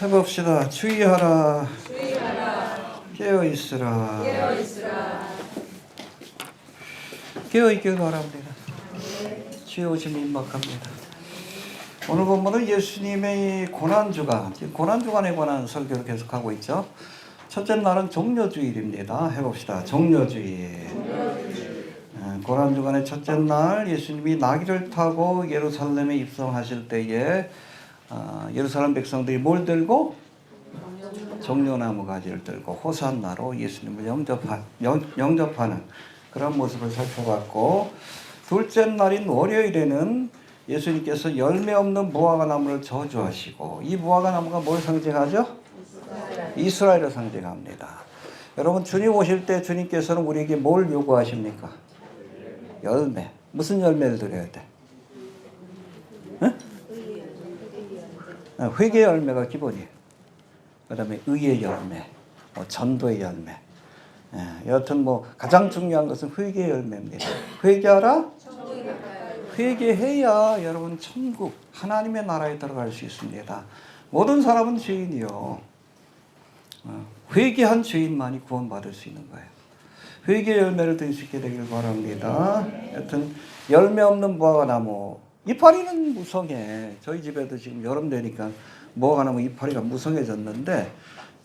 해봅시다. 주의하라. 깨어있으라. 깨어있길 바랍니다. 주의 오심이 임박합니다. 오늘 본문은 예수님의 고난주간, 고난주간에 관한 설교를 계속하고 있죠. 첫째 날은 종려주일입니다. 해봅시다. 종려주일. 고난주간의 첫째 날 예수님이 나귀를 타고 예루살렘에 입성하실 때에 예루살렘 백성들이 뭘 들고? 종려나무 가지를 들고 호산나로 예수님을 영접하는 그런 모습을 살펴봤고, 둘째 날인 월요일에는 예수님께서 열매 없는 무화과나무를 저주하시고, 이 무화과나무가 뭘 상징하죠? 이스라엘을 상징합니다. 여러분, 주님 오실 때 주님께서는 우리에게 뭘 요구하십니까? 열매. 무슨 열매를 드려야 돼? 응? 회개의 열매가 기본이에요. 그 다음에 의의 열매, 전도의 열매. 여하튼 가장 중요한 것은 회개의 열매입니다. 회개하라? 회개해야 여러분 천국, 하나님의 나라에 들어갈 수 있습니다. 모든 사람은 죄인이요. 회개한 죄인만이 구원받을 수 있는 거예요. 회개의 열매를 드실 수 있게 되길 바랍니다. 여튼 열매 없는 무화과나무, 이파리는 무성해. 저희 집에도 지금 여름 되니까 무화과나무 이파리가 무성해졌는데,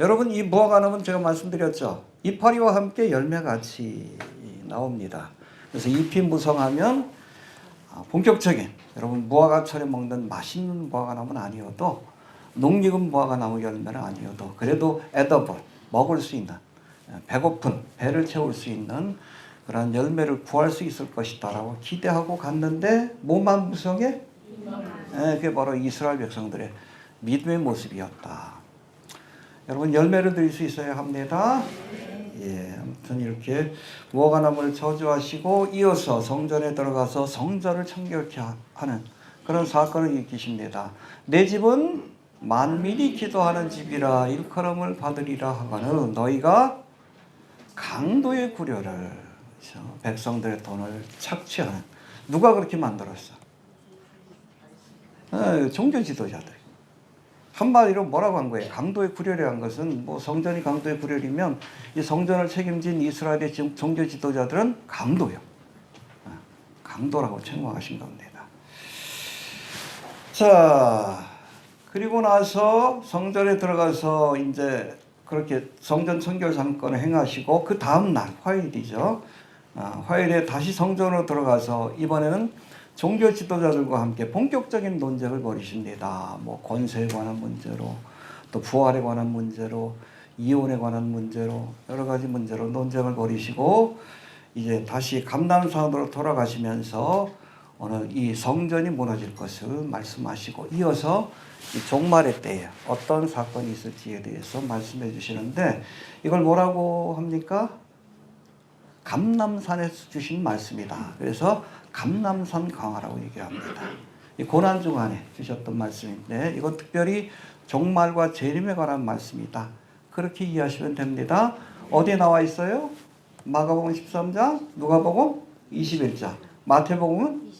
여러분 이 무화과나무는 제가 말씀드렸죠. 이파리와 함께 열매가 같이 나옵니다. 그래서 잎이 무성하면 본격적인, 여러분 무화과처럼 먹는 맛있는 무화과나무는 아니어도, 농익은 무화과나무 열매는 아니어도 그래도 에더블, 먹을 수 있는, 배고픈 배를 채울 수 있는 그런 열매를 구할 수 있을 것이다 라고 기대하고 갔는데 뭐만 무성해? 그게 바로 이스라엘 백성들의 믿음의 모습이었다. 여러분 열매를 드릴 수 있어야 합니다. 아무튼 이렇게 무화과나무를 저주하시고 이어서 성전에 들어가서 성전을 청결케 하는 그런 사건을 일으키십니다. 내 집은 만민이 기도하는 집이라 일컬음을 받으리라 하거늘 너희가 강도의 구려를, 백성들의 돈을 착취하는, 누가 그렇게 만들었어? 종교 지도자들. 한마디로 뭐라고 한 거예요? 강도의 구려라는 것은 성전이 강도의 구려이면 이 성전을 책임진 이스라엘의 종교 지도자들은 강도요. 강도라고稱呼하신 겁니다. 자, 그리고 나서 성전에 들어가서 이제 그렇게 성전 청결 사건을 행하시고, 그 다음 날 화요일이죠. 화요일에 다시 성전으로 들어가서 이번에는 종교 지도자들과 함께 본격적인 논쟁을 벌이십니다. 권세에 관한 문제로, 또 부활에 관한 문제로, 이혼에 관한 문제로, 여러 가지 문제로 논쟁을 벌이시고, 이제 다시 감람산으로 돌아가시면서 오늘 이 성전이 무너질 것을 말씀하시고, 이어서 이 종말의 때에 어떤 사건이 있을지에 대해서 말씀해 주시는데, 이걸 뭐라고 합니까? 감람산에서 주신 말씀이다. 그래서 감람산 강화라고 얘기합니다. 이 고난주간에 주셨던 말씀인데, 이건 특별히 종말과 재림에 관한 말씀이다. 그렇게 이해하시면 됩니다. 어디에 나와 있어요? 마가복음 13장, 누가복음 21장, 마태복음은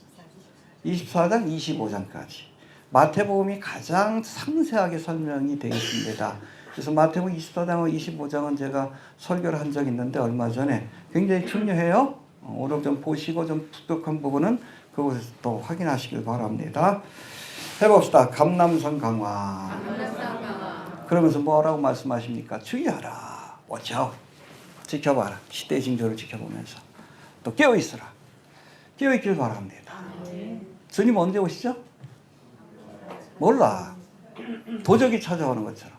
24장, 25장까지. 마태복음이 가장 상세하게 설명이 되어 있습니다. 그래서 마태복음 24장과 25장은 제가 설교를 한 적이 있는데 얼마 전에, 굉장히 중요해요. 오늘 좀 보시고 좀 부족한 부분은 그곳에서 또 확인하시길 바랍니다. 해봅시다. 감람산 강화. 그러면서 뭐라고 말씀하십니까? 주의하라. watch out. 지켜봐라. 시대의 징조를 지켜보면서 또 깨어있으라. 깨어있길 바랍니다. 주님 언제 오시죠? 몰라. 도적이 찾아오는 것처럼.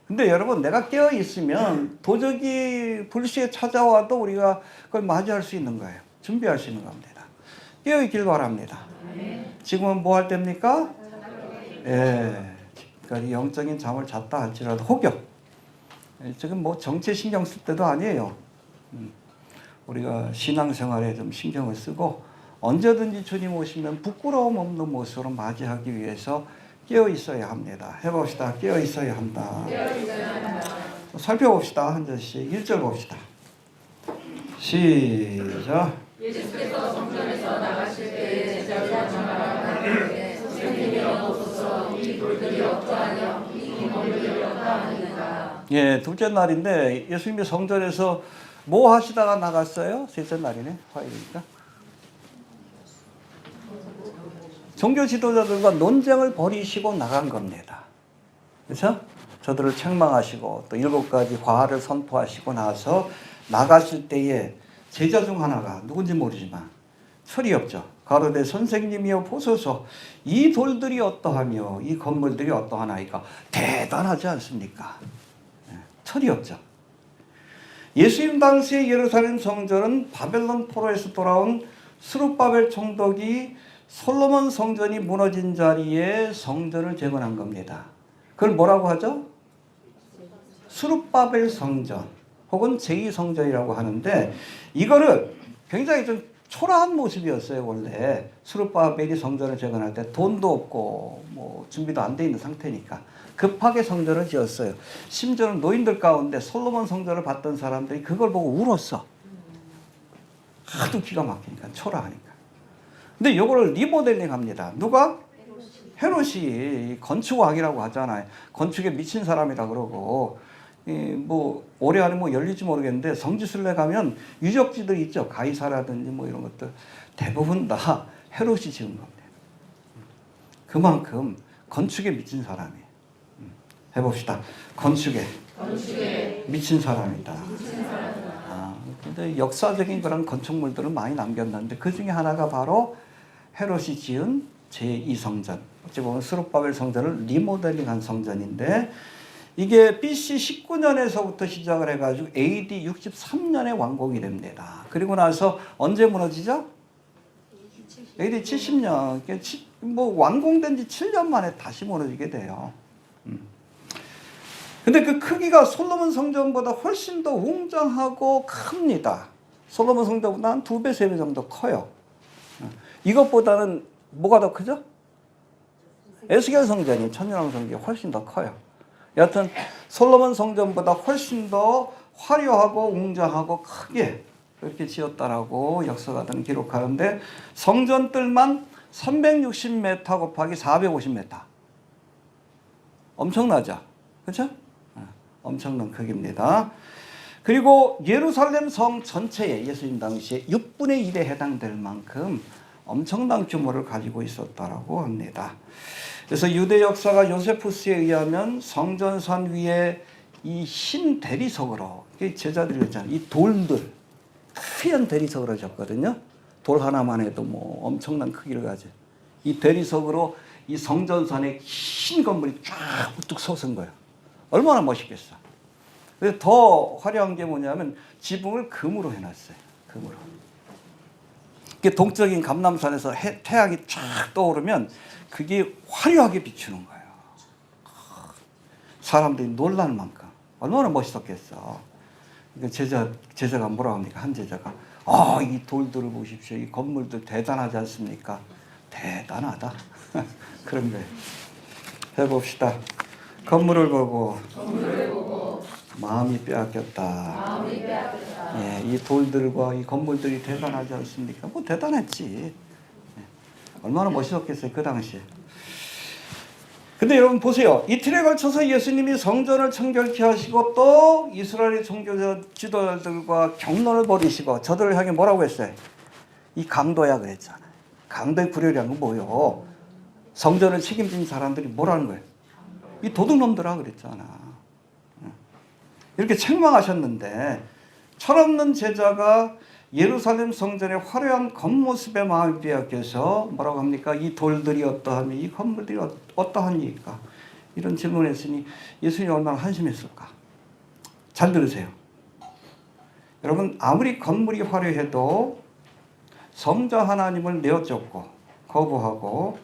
근데 여러분, 내가 깨어있으면 도적이 불시에 찾아와도 우리가 그걸 맞이할 수 있는 거예요. 준비할 수 있는 겁니다. 깨어있길 바랍니다. 지금은 뭐 할 때입니까? 그러니까 영적인 잠을 잤다 할지라도 혹여, 지금 정치에 신경 쓸 때도 아니에요. 우리가 신앙생활에 좀 신경을 쓰고 언제든지 주님 오시면 부끄러움 없는 모습으로 맞이하기 위해서 깨어 있어야 합니다. 해봅시다. 깨어 있어야 한다. 살펴봅시다. 한 절씩. 1절 봅시다. 시작. 예수께서 성전에서 나가실 때 제자들과 전하라. 예, 둘째 날인데 예수님이 성전에서 뭐 하시다가 나갔어요? 셋째 날이네, 화요일이니까. 종교 지도자들과 논쟁을 벌이시고 나간 겁니다. 그렇죠? 저들을 책망하시고 또 7가지 과를 선포하시고 나서 나가실 때에 제자 중 하나가 누군지 모르지만 철이 없죠. 가로되 선생님이여 보소서 이 돌들이 어떠하며 이 건물들이 어떠하나이까. 대단하지 않습니까? 철이 없죠. 예수님 당시의 예루살렘 성전은 바벨론 포로에서 돌아온 스룹바벨 총독이 솔로몬 성전이 무너진 자리에 성전을 재건한 겁니다. 그걸 뭐라고 하죠? 스룹바벨 성전 혹은 제2성전이라고 하는데 이거를 굉장히 좀 초라한 모습이었어요. 원래 스룹바벨이 성전을 재건할 때 돈도 없고 뭐 준비도 안 돼 있는 상태니까 급하게 성전을 지었어요. 심지어는 노인들 가운데 솔로몬 성전을 봤던 사람들이 그걸 보고 울었어. 하도 기가 막히니까 초라하니까. 근데 이거를 리모델링 합니다. 누가? 헤롯이 건축왕이라고 하잖아요. 건축에 미친 사람이라 그러고 뭐 올해 안에 뭐 열릴지 모르겠는데 성지순례 가면 유적지들 있죠. 가이사라든지 뭐 이런 것들 대부분 다 헤롯이 지은 겁니다. 그만큼 건축에 미친 사람이에요. 해봅시다. 건축에 미친 사람이다. 근데 역사적인 그런 건축물들은 많이 남겼는데 그 중에 하나가 바로 헤롯이 지은 제2성전. 어찌 보면 스룹바벨 성전을 리모델링한 성전인데 이게 BC 19년에서부터 시작을 해가지고 AD 63년에 완공이 됩니다. 그리고 나서 언제 무너지죠? AD 70년. 뭐 완공된 지 7년 만에 다시 무너지게 돼요. 근데 그 크기가 솔로몬 성전보다 훨씬 더 웅장하고 큽니다. 솔로몬 성전보다 한 2배, 3배 정도 커요. 이것보다는 뭐가 더 크죠? 에스겔 성전이 천년왕 성전이 훨씬 더 커요. 여하튼 솔로몬 성전보다 훨씬 더 화려하고 웅장하고 크게 그렇게 지었다라고 역사가들은 기록하는데 성전들만 360m 곱하기 450m. 엄청나죠? 그렇죠? 엄청난 크기입니다. 그리고 예루살렘 성 전체에 예수님 당시에 6분의 1에 해당될 만큼 엄청난 규모를 가지고 있었다라고 합니다. 그래서 유대 역사가 요세푸스에 의하면 성전산 위에 이 흰 대리석으로 제자들이 있잖아요. 이 돌들 하얀 대리석으로 졌거든요. 돌 하나만 해도 뭐 엄청난 크기를 가져. 이 대리석으로 이 성전산에 흰 건물이 쫙 우뚝 솟은 거예요. 얼마나 멋있겠어. 그래서 더 화려한 게 뭐냐면 지붕을 금으로 해놨어요. 금으로. 동적인 감람산에서 태양이 쫙 떠오르면 그게 화려하게 비추는 거예요. 사람들이 놀랄 만큼. 얼마나 멋있었겠어. 제자가 뭐라고 합니까? 한 제자가 이 돌들을 보십시오. 이 건물들 대단하지 않습니까? 대단하다. 그런 거예요. 해봅시다. 건물을 보고 마음이 빼앗겼다. 예, 이 돌들과 이 건물들이 대단하지 않습니까? 뭐 대단했지. 얼마나 멋있었겠어요 그 당시에. 근데 여러분 보세요. 이틀에 걸쳐서 예수님이 성전을 청결케 하시고 또 이스라엘의 종교 지도자들과 경론을 벌이시고 저들을 향해 뭐라고 했어요? 이 강도야 그랬잖아요. 강도의 구렬이란 건 뭐예요? 성전을 책임진 사람들이 뭐라는 거예요? 이 도둑놈들아 그랬잖아. 이렇게 책망하셨는데 철없는 제자가 예루살렘 성전의 화려한 겉모습에 마음이 빼앗겨서 뭐라고 합니까? 이 돌들이 어떠하며 이 건물들이 어떠합니까? 이런 질문을 했으니 예수님이 얼마나 한심했을까? 잘 들으세요. 여러분 아무리 건물이 화려해도 성자 하나님을 내어쫓고 거부하고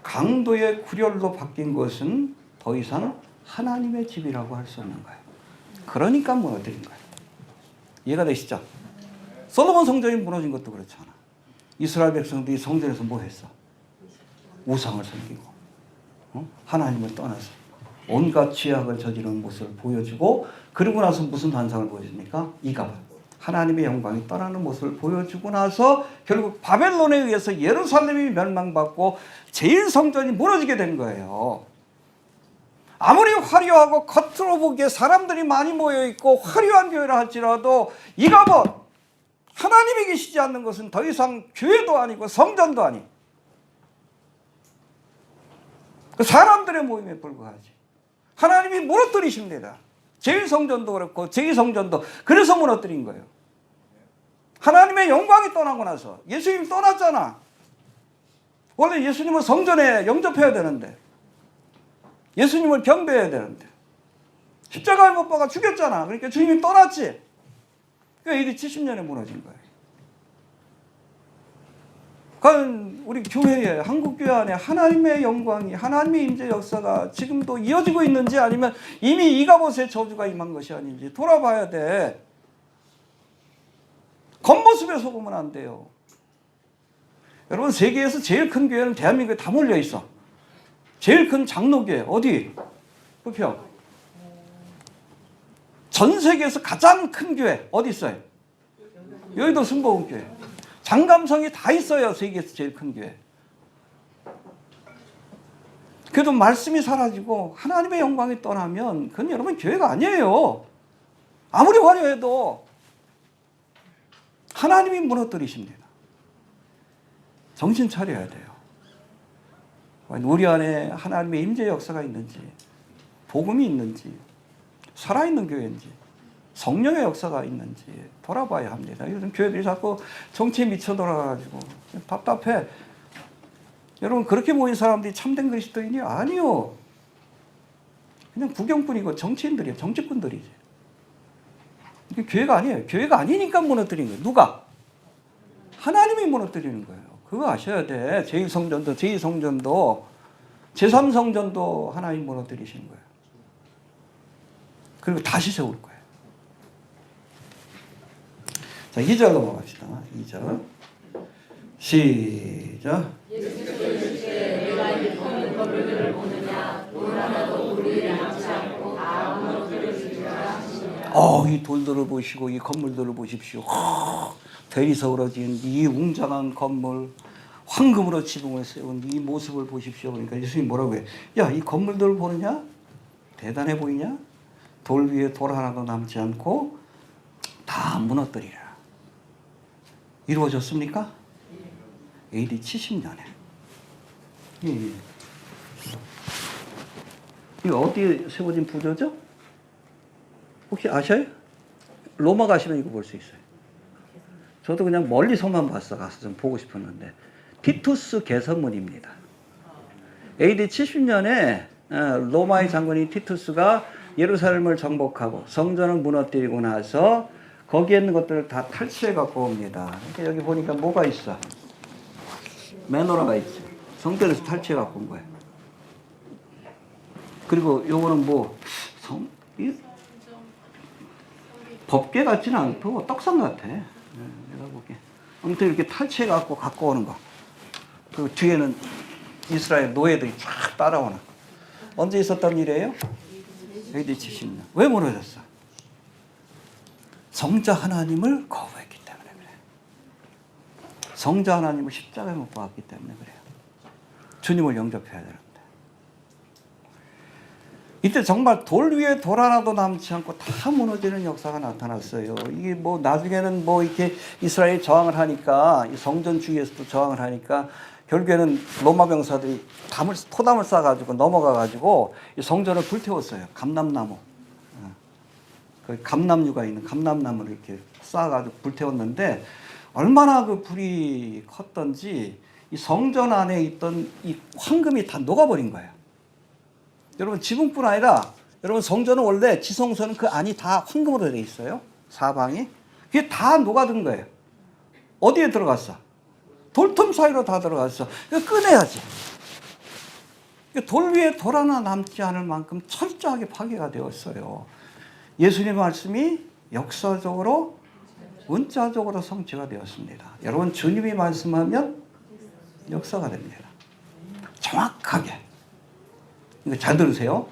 강도의 구렬로 바뀐 것은 더 이상 하나님의 집이라고 할 수 없는 거예요. 그러니까 무너뜨린 거예요. 이해가 되시죠? 솔로몬 성전이 무너진 것도 그렇잖아. 이스라엘 백성들이 성전에서 뭐 했어? 우상을 섬기고 하나님을 떠나서 온갖 죄악을 저지르는 모습을 보여주고 그러고 나서 무슨 환상을 보여줍니까? 이가 하나님의 영광이 떠나는 모습을 보여주고 나서 결국 바벨론에 의해서 예루살렘이 멸망받고 제1성전이 무너지게 된 거예요. 아무리 화려하고 겉으로 보기에 사람들이 많이 모여있고 화려한 교회라 할지라도 이가봇 하나님이 계시지 않는 것은 더 이상 교회도 아니고 성전도 아니고 사람들의 모임에 불과하지. 하나님이 무너뜨리십니다. 제1성전도 그렇고 제2성전도 그래서 무너뜨린 거예요. 하나님의 영광이 떠나고 나서 예수님이 떠났잖아. 원래 예수님은 성전에 영접해야 되는데 예수님을 경배해야 되는데 십자가에 못 박아 죽였잖아. 그러니까 주님이 떠났지. 그러니까 AD 70년에 무너진 거예요. 그건 우리 교회에 한국교회 안에 하나님의 영광이 하나님의 임재 역사가 지금도 이어지고 있는지 아니면 이미 이가봇의 저주가 임한 것이 아닌지 돌아봐야 돼. 겉모습에 속으면 안 돼요. 여러분 세계에서 제일 큰 교회는 대한민국에 다 몰려 있어. 제일 큰 장로교회 어디? 부평. 전 세계에서 가장 큰 교회 어디 있어요? 여의도 순복음교회. 장감성이 다 있어요. 세계에서 제일 큰 교회. 그래도 말씀이 사라지고 하나님의 영광이 떠나면 그건 여러분 교회가 아니에요. 아무리 화려해도 하나님이 무너뜨리십니다. 정신 차려야 돼요. 우리 안에 하나님의 임재 역사가 있는지, 복음이 있는지, 살아있는 교회인지, 성령의 역사가 있는지 돌아봐야 합니다. 요즘 교회들이 자꾸 정치에 미쳐 돌아가지고 답답해. 여러분 그렇게 모인 사람들이 참된 그리스도인이 아니요. 그냥 구경꾼이고 정치인들이에요. 정치꾼들이지. 이게 교회가 아니에요. 교회가 아니니까 무너뜨린 거예요. 누가? 하나님이 무너뜨리는 거예요. 그거 아셔야 돼. 제1성전도 제2성전도 제3성전도 하나님 무너뜨리시는 거예요. 그리고 다시 세울 거예요. 자, 2절 넘어갑시다. 2절. 시작. 이 돌들을 보시고 이 건물들을 보십시오. 대리석으로 지은 이 웅장한 건물, 황금으로 지붕을 세운 이 모습을 보십시오. 그러니까 예수님이 뭐라고 해요? 야, 이 건물들을 보느냐? 대단해 보이냐? 돌 위에 돌 하나도 남지 않고 다 무너뜨리라. 이루어졌습니까? AD 70년에. 예. 이거 어디에 세워진 부조죠? 혹시 아셔요? 로마 가시면 이거 볼 수 있어요. 저도 그냥 멀리서만 봤어. 가서 좀 보고 싶었는데. 티투스 개선문입니다. AD 70년에 로마의 장군인 티투스가 예루살렘을 정복하고 성전을 무너뜨리고 나서 거기에 있는 것들을 다 탈취해 갖고 옵니다. 여기 보니까 뭐가 있어? 메노라가 있지. 성전에서 탈취해 갖고 온 거예요. 그리고 요거는 뭐 법궤 같지는 않고 떡상 같아. 내가 보기에. 아무튼 이렇게 탈취해 갖고 오는 거. 그리고 뒤에는 이스라엘 노예들이 쫙 따라오는. 언제 있었던 일이에요? AD 70년. 왜 무너졌어? 성자 하나님을 거부했기 때문에 그래. 성자 하나님을 십자가에 못 박았기 때문에 그래요. 주님을 영접해야 되는데. 이때 정말 돌 위에 돌 하나도 남지 않고 다 무너지는 역사가 나타났어요. 이게 뭐 나중에는 뭐 이렇게 이스라엘이 저항을 하니까 이 성전 주위에서도 저항을 하니까 결국에는 로마 병사들이 토담을 싸가지고 넘어가가지고 이 성전을 불태웠어요. 감람나무. 그 감람류가 있는 감람나무를 이렇게 쌓아가지고 불태웠는데 얼마나 그 불이 컸던지 이 성전 안에 있던 이 황금이 다 녹아버린 거예요. 여러분 지붕뿐 아니라 여러분 성전은 원래 지성소는 그 안이 다 황금으로 되어 있어요. 사방이. 그게 다 녹아든 거예요. 어디에 들어갔어? 돌틈 사이로 다 들어갔어. 이거 꺼내야지. 돌 위에 돌 하나 남지 않을 만큼 철저하게 파괴가 되었어요. 예수님의 말씀이 역사적으로 문자적으로 성취가 되었습니다. 여러분 주님이 말씀하면 역사가 됩니다. 정확하게. 이거 잘 들으세요.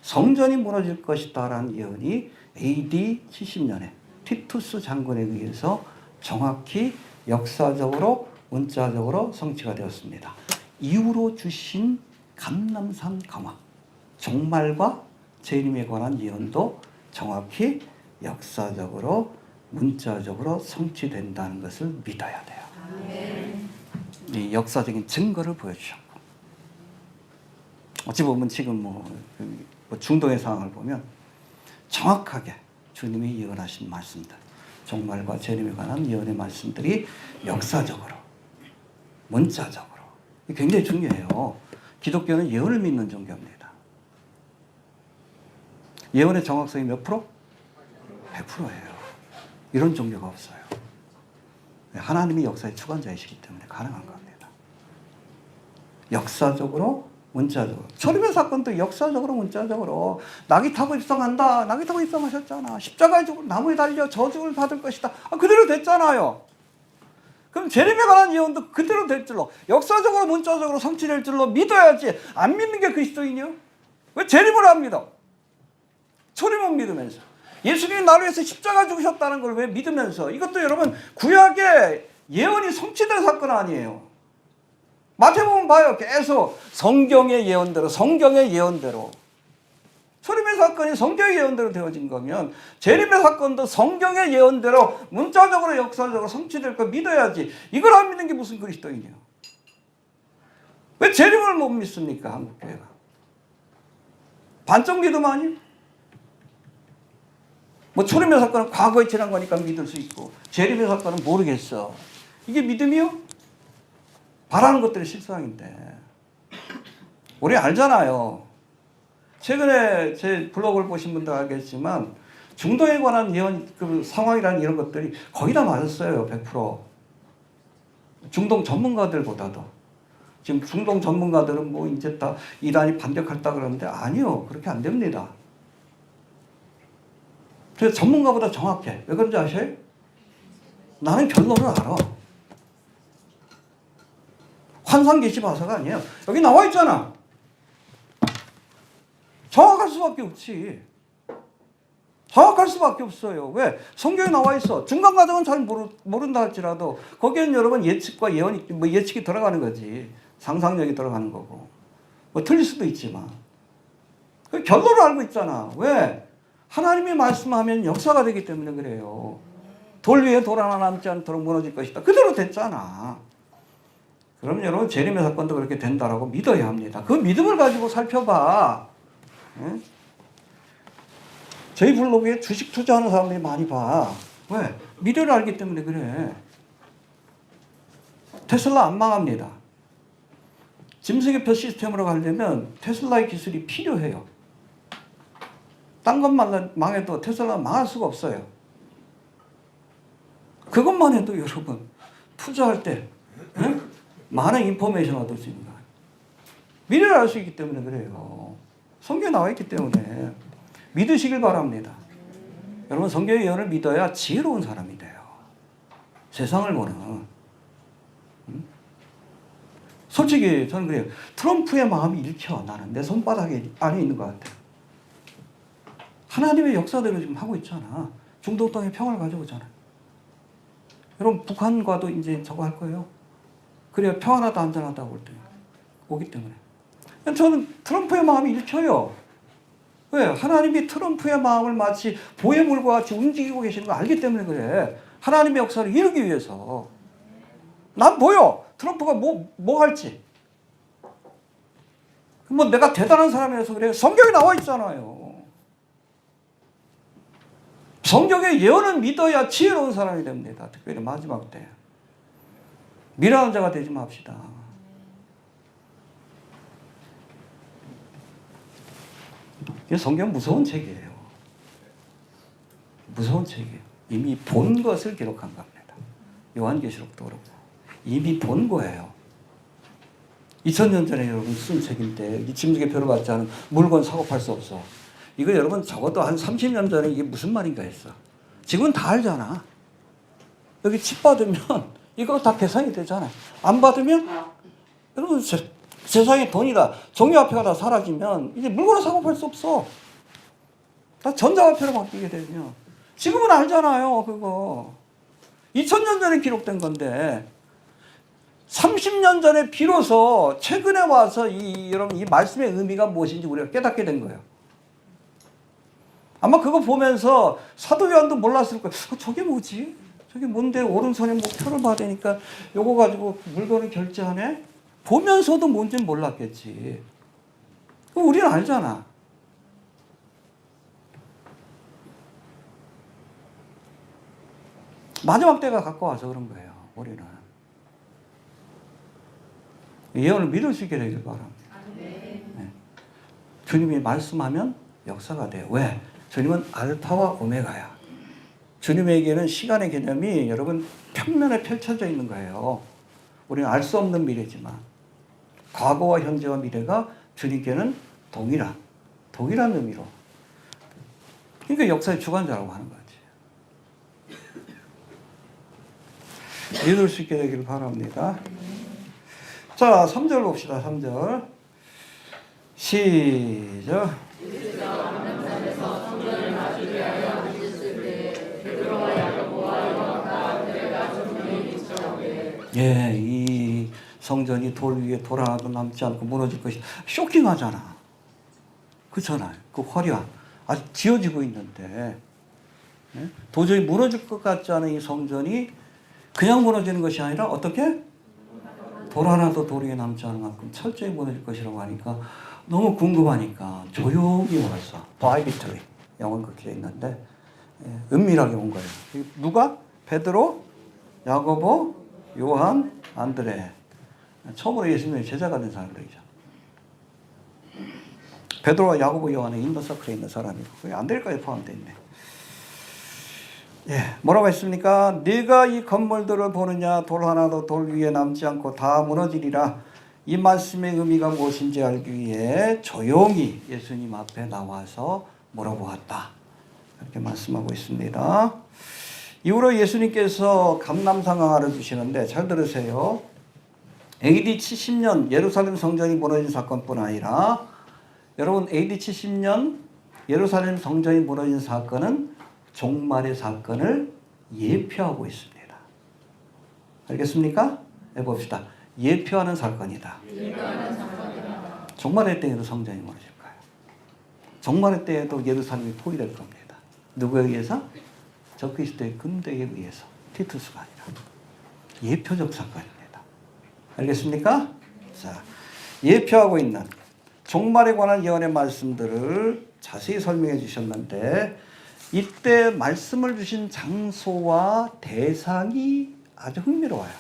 성전이 무너질 것이다라는 예언이 AD 70년에 티투스 장군에 의해서 정확히 역사적으로 문자적으로 성취가 되었습니다. 이후로 주신 감람산 강화, 종말과 재림에 관한 예언도 정확히 역사적으로 문자적으로 성취된다는 것을 믿어야 돼요. 이 역사적인 증거를 보여주셨고, 어찌 보면 지금 중동의 상황을 보면 정확하게 주님이 예언하신 말씀들, 종말과 재림에 관한 예언의 말씀들이 역사적으로, 문자적으로 굉장히 중요해요. 기독교는 예언을 믿는 종교입니다. 예언의 정확성이 몇 프로? 100%예요. 이런 종교가 없어요. 하나님이 역사의 주관자이시기 때문에 가능한 겁니다. 역사적으로, 문자적으로. 초림의 사건도 역사적으로, 문자적으로. 낙이 타고 입성한다. 낙이 타고 입성하셨잖아. 십자가에 죽고 나무에 달려 저주를 받을 것이다. 그대로 됐잖아요. 그럼 재림에 관한 예언도 그대로 될 줄로, 역사적으로, 문자적으로 성취될 줄로 믿어야지. 안 믿는 게 그리스도인이요? 왜 재림을 안 믿어? 초림을 믿으면서. 예수님이 나를 위해서 십자가 죽으셨다는 걸 왜 믿으면서. 이것도 여러분 구약의 예언이 성취된 사건 아니에요. 마태복음 봐요. 계속 성경의 예언대로, 성경의 예언대로. 초림의 사건이 성경의 예언대로 되어진 거면 재림의 사건도 성경의 예언대로 문자적으로, 역사적으로 성취될 걸 믿어야지. 이걸 안 믿는 게 무슨 그리스도인이에요? 왜 재림을 못 믿습니까? 한국교회가. 반쪽 믿음 아니에요? 초림의 사건은 과거에 지난 거니까 믿을 수 있고, 재림의 사건은 모르겠어. 이게 믿음이요? 바라는 것들이 실상인데. 우리 알잖아요. 최근에 제 블로그를 보신 분들 알겠지만 중동에 관한 예언, 그 상황이라는 이런 것들이 거의 다 맞았어요. 100%. 중동 전문가들보다도. 지금 중동 전문가들은 이제 다 이란이 반격했다 그러는데 아니요. 그렇게 안 됩니다. 그래서 전문가보다 정확해. 왜 그런지 아셔요? 나는 결론을 알아. 환상계시 봐서가 아니에요. 여기 나와 있잖아. 정확할 수밖에 없지. 정확할 수밖에 없어요. 왜? 성경에 나와 있어. 중간 과정은 잘 모른다 할지라도 거기에는 여러분 예측과 예언이, 예측이 들어가는 거지. 상상력이 들어가는 거고. 틀릴 수도 있지만. 그 결론을 알고 있잖아. 왜? 하나님이 말씀하면 역사가 되기 때문에 그래요. 돌 위에 돌 하나 남지 않도록 무너질 것이다. 그대로 됐잖아. 그럼 여러분 재림의 사건도 그렇게 된다라고 믿어야 합니다. 그 믿음을 가지고 살펴봐. 네? 저희 블로그에 주식 투자하는 사람들이 많이 봐. 왜? 미래를 알기 때문에 그래. 테슬라 안 망합니다. 짐승의표 시스템으로 가려면 테슬라의 기술이 필요해요. 딴 것만 망해도 테슬라 망할 수가 없어요. 그것만 해도 여러분 투자할 때 많은 인포메이션 얻을 수 있는 거예요. 미래를 알 수 있기 때문에 그래요. 성경에 나와 있기 때문에 믿으시길 바랍니다. 여러분 성경의 예언을 믿어야 지혜로운 사람이 돼요. 세상을 보는. 솔직히 저는 그래요. 트럼프의 마음이 읽혀. 나는 내 손바닥에 안에 있는 것 같아요. 하나님의 역사대로 지금 하고 있잖아. 중동 땅에 평화를 가져오잖아. 여러분 북한과도 이제 저거 할 거예요. 그래야 평안하다 안전하다고 오기 때문에. 저는 트럼프의 마음이 읽혀요. 왜? 하나님이 트럼프의 마음을 마치 보혜물과 같이 움직이고 계시는 거 알기 때문에 그래. 하나님의 역사를 이루기 위해서. 난 보여. 트럼프가 뭐 할지. 내가 대단한 사람이라서 그래. 성경에 나와 있잖아요. 성경의 예언을 믿어야 지혜로운 사람이 됩니다. 특별히 마지막 때. 미련한 자가 되지 맙시다. 성경 무서운 책이에요. 무서운 책이에요. 이미 본 것을 기록한 겁니다. 요한계시록도 그렇고 이미 본 거예요. 2000년 전에 여러분 쓴 책인데 이 짐승의 표를 받지 않은 물건 사고 팔 수 없어. 이거 여러분 적어도 한 30년 전에 이게 무슨 말인가 했어. 지금은 다 알잖아. 여기 칩 받으면 이거 다 계산이 되잖아. 안 받으면 여러분 세상에 돈이다. 종이화폐가 다 사라지면 이제 물건을 사고 팔 수 없어. 다 전자화폐로 바뀌게 되면 지금은 알잖아요, 그거. 2000년 전에 기록된 건데 30년 전에 비로소 최근에 와서 여러분 이 말씀의 의미가 무엇인지 우리가 깨닫게 된 거예요. 아마 그거 보면서 사도 요한도 몰랐을 거예요. 저게 뭐지? 저게 뭔데 오른손에 뭐 표를 받으니까 요거 가지고 물건을 결제하네? 보면서도 뭔지는 몰랐겠지. 우리는 알잖아. 마지막 때가 가까워서 그런 거예요. 우리는. 예언을 믿을 수 있게 되길 바랍니다. 네. 주님이 말씀하면 역사가 돼요. 왜? 주님은 알파와 오메가야. 주님에게는 시간의 개념이 여러분 평면에 펼쳐져 있는 거예요. 우리는 알 수 없는 미래지만 과거와 현재와 미래가 주님께는 동일한 의미로. 그러니까 역사의 주관자라고 하는 거지. 믿을 수 있게 되기를 바랍니다. 자, 3절 봅시다. 3절. 시작. 예, 이 성전이 돌 위에 돌 하나도 남지 않고 무너질 것이 쇼킹하잖아. 그렇잖아요. 그 화려한 아직 지어지고 있는데 도저히 무너질 것 같지 않은 이 성전이 그냥 무너지는 것이 아니라 어떻게? 돌 하나도 돌 위에 남지 않은 만큼 철저히 무너질 것이라고 하니까 너무 궁금하니까 조용히 와서 privately 영어는 그렇게 있는데 은밀하게 온 거예요. 누가? 베드로, 야고보, 요한, 안드레. 처음으로 예수님의 제자가 된 사람들이죠. 베드로와 야고보, 요한의 인더서클에 있는 사람이고 거기 안드레까지 포함되어 있네. 예, 뭐라고 했습니까? 네가 이 건물들을 보느냐 돌 하나도 돌 위에 남지 않고 다 무너지리라. 이 말씀의 의미가 무엇인지 알기 위해 조용히 예수님 앞에 나와서 물어보았다. 이렇게 말씀하고 있습니다. 이후로 예수님께서 감람상항을 주시는데 잘 들으세요. AD 70년 예루살렘 성전이 무너진 사건뿐 아니라 여러분 AD 70년 예루살렘 성전이 무너진 사건은 종말의 사건을 예표하고 있습니다. 알겠습니까? 해봅시다. 예표하는 사건이다. 종말의 때에도 성전이 무너질 거예요. 종말의 때에도 예루살렘이 포위될 겁니다. 누구에 의해서? 적그리스도의 군대에 의해서. 티투스가 아니라. 예표적 사건입니다. 알겠습니까? 자, 예표하고 있는 종말에 관한 예언의 말씀들을 자세히 설명해 주셨는데 이때 말씀을 주신 장소와 대상이 아주 흥미로워요.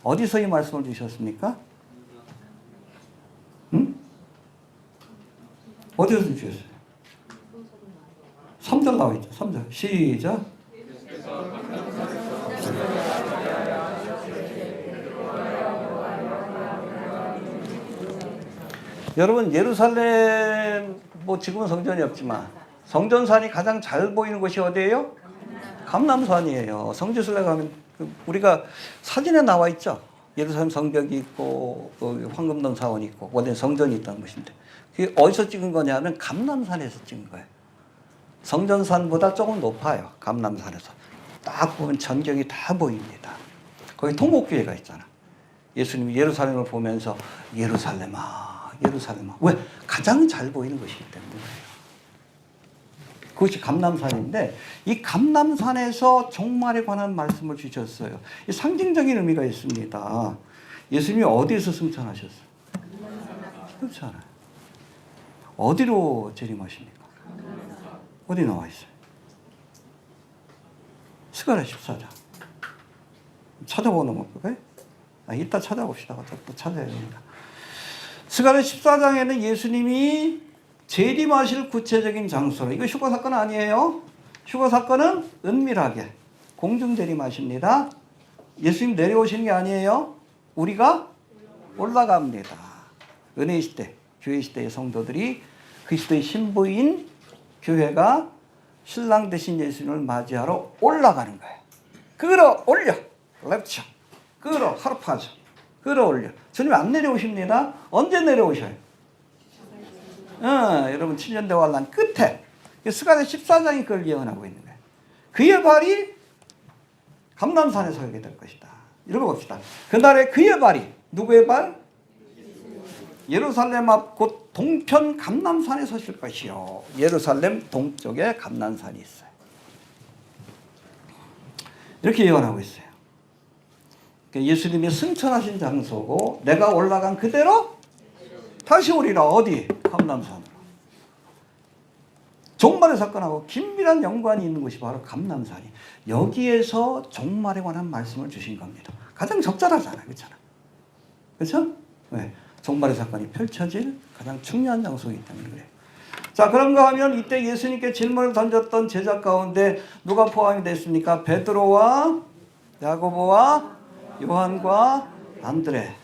어디서 이 말씀을 주셨습니까? 응? 어디서 주셨어요? 3절 나와 있죠. 3절. 시작. 여러분 예루살렘 뭐 지금은 성전이 없지만 성전산이 가장 잘 보이는 곳이 어디예요? 감람산이에요. 성지순례 가면 우리가 사진에 나와 있죠. 예루살렘 성벽이 있고 황금동 사원이 있고 원래 성전이 있다는 것인데 그게 어디서 찍은 거냐면 감람산에서 찍은 거예요. 성전산보다 조금 높아요. 감람산에서 딱 보면 전경이 다 보입니다. 거기 통곡교회가 있잖아. 예수님이 예루살렘을 보면서 예루살렘아, 예루살렘아. 왜? 가장 잘 보이는 것이기 때문에 그래요. 그것이 감람산인데 이 감람산에서 종말에 관한 말씀을 주셨어요. 이 상징적인 의미가 있습니다. 예수님이 어디에서 승천하셨어요? 그렇지 않아요. 어디로 재림하십니까? 어디 나와 있어요? 스가랴 14장. 찾아보는 건가요? 이따 찾아봅시다. 또 찾아야 됩니다. 스가랴 14장에는 예수님이 재림하실 구체적인 장소로, 이거 휴거 사건 아니에요. 휴거 사건은 은밀하게 공중 재림하십니다. 예수님 내려오시는 게 아니에요. 우리가 올라갑니다. 은혜의 시대, 교회 시대의 성도들이 그리스도의 신부인 교회가 신랑 되신 예수님을 맞이하러 올라가는 거예요. 끌어올려. 랩처. 하르파죠. 끌어올려. 주님 안 내려오십니다. 언제 내려오셔요? 여러분 7년 대환란 끝에 스가랴 14장이 그걸 예언하고 있는 거예요. 그의 발이 감람산에 서게 될 것이다. 읽어봅시다. 그날에 그의 발이 누구의 발? 예루살렘 앞 곧 동편 감람산에 서실 것이요. 예루살렘 동쪽에 감람산이 있어요. 이렇게 예언하고 있어요. 예수님이 승천하신 장소고 내가 올라간 그대로 다시 오리라. 어디? 감람산으로. 종말의 사건하고 긴밀한 연관이 있는 곳이 바로 감람산이. 여기에서 종말에 관한 말씀을 주신 겁니다. 가장 적절하잖아요. 그렇잖아. 그렇죠? 네. 종말의 사건이 펼쳐질 가장 중요한 장소이기 때문에 그래요. 자, 그런가 하면 이때 예수님께 질문을 던졌던 제자 가운데 누가 포함이 됐습니까? 베드로와 야고보와 요한과 안드레.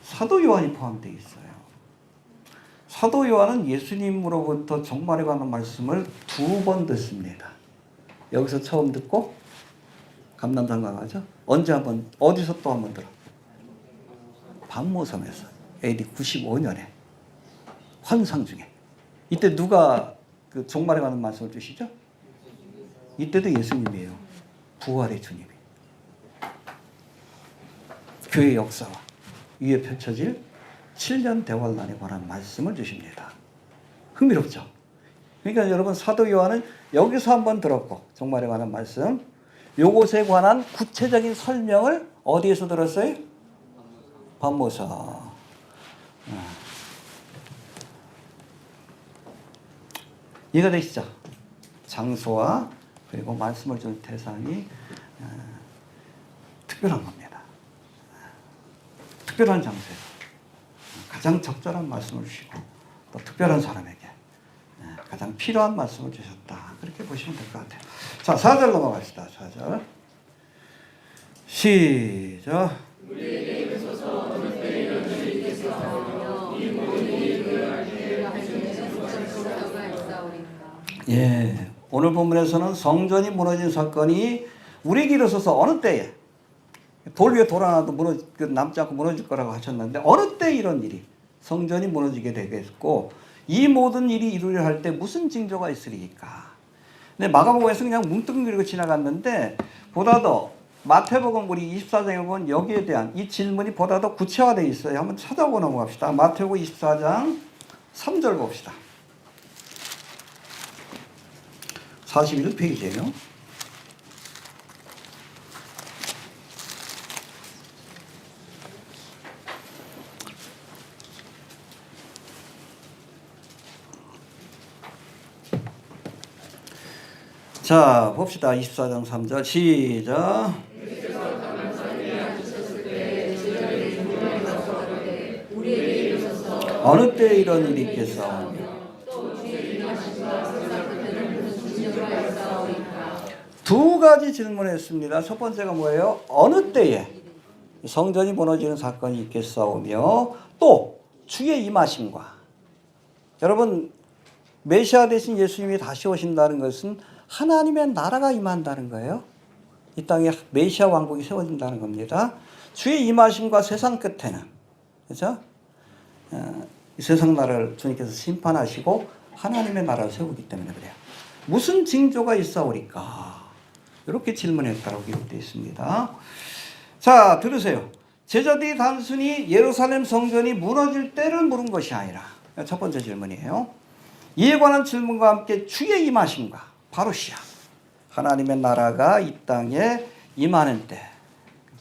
사도 요한이 포함되어 있어요. 사도 요한은 예수님으로부터 종말에 관한 말씀을 2번 듣습니다. 여기서 처음 듣고 감람산 가죠. 언제 한번, 어디서 또 한번 들어? 반모섬에서 AD 95년에 환상 중에. 이때 누가 그 종말에 관한 말씀을 주시죠? 이때도 예수님이에요. 부활의 주님이. 교회 역사와 위에 펼쳐질 7년 대환란에 관한 말씀을 주십니다. 흥미롭죠? 그러니까 여러분 사도 요한은 여기서 한번 들었고 종말에 관한 말씀, 요것에 관한 구체적인 설명을 어디에서 들었어요? 반모섬. 이해가 되시죠? 장소와 그리고 말씀을 준 대상이 특별한 겁니다. 특별한 장소에서 가장 적절한 말씀을 주시고 또 특별한 사람에게 가장 필요한 말씀을 주셨다. 그렇게 보시면 될 것 같아요. 자, 4절 넘어갑시다. 4절. 시작. 우리에게 이르소서 어느 때에 이런 일이 있겠사오며 이 모든 일을 알게 하시는 수가 있사오리까. 예, 오늘 본문에서는 성전이 무너진 사건이 우리에게 이르소서 어느 때에, 돌 위에 돌 하나도 남지 않고 무너질 거라고 하셨는데 어느 때 이런 일이 성전이 무너지게 되겠고 이 모든 일이 이루려 할 때 무슨 징조가 있으리까. 근데 마가복음에서 그냥 뭉뚱그리고 지나갔는데 보다 더 마태복음 우리 24장에 보면 여기에 대한 이 질문이 보다 더 구체화되어 있어요. 한번 찾아보고 넘어갑시다. 마태복음 24장 3절 봅시다. 41페이지예요. 자, 봅시다. 24장 3절 시작. 어느 때 이런 일이 있겠사오며 두 가지 질문을 했습니다. 첫 번째가 뭐예요? 어느 때에 성전이 무너지는 사건이 있겠사오며 또 주의 임하심과. 여러분, 메시아 대신 예수님이 다시 오신다는 것은 하나님의 나라가 임한다는 거예요. 이 땅에 메시아 왕국이 세워진다는 겁니다. 주의 임하심과 세상 끝에는, 그렇죠? 이 세상 나라를 주님께서 심판하시고 하나님의 나라를 세우기 때문에 그래요. 무슨 징조가 있사오리까? 이렇게 질문했다고 기록되어 있습니다. 자, 들으세요. 제자들이 단순히 예루살렘 성전이 무너질 때를 물은 것이 아니라, 첫 번째 질문이에요. 이에 관한 질문과 함께 주의 임하심과 바로 시야. 하나님의 나라가 이 땅에 임하는 때,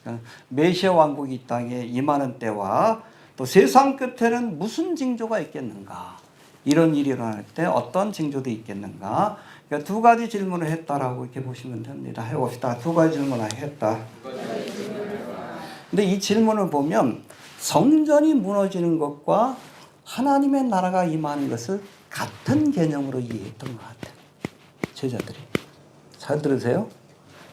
그러니까 메시아 왕국이 이 땅에 임하는 때와 또 세상 끝에는 무슨 징조가 있겠는가? 이런 일이 일어날 때 어떤 징조도 있겠는가? 그러니까 두 가지 질문을 했다라고 이렇게 보시면 됩니다. 해봅시다. 두 가지 질문을 했다. 근데 이 질문을 보면 성전이 무너지는 것과 하나님의 나라가 임하는 것을 같은 개념으로 이해했던 것 같아요. 제자들이. 잘 들으세요.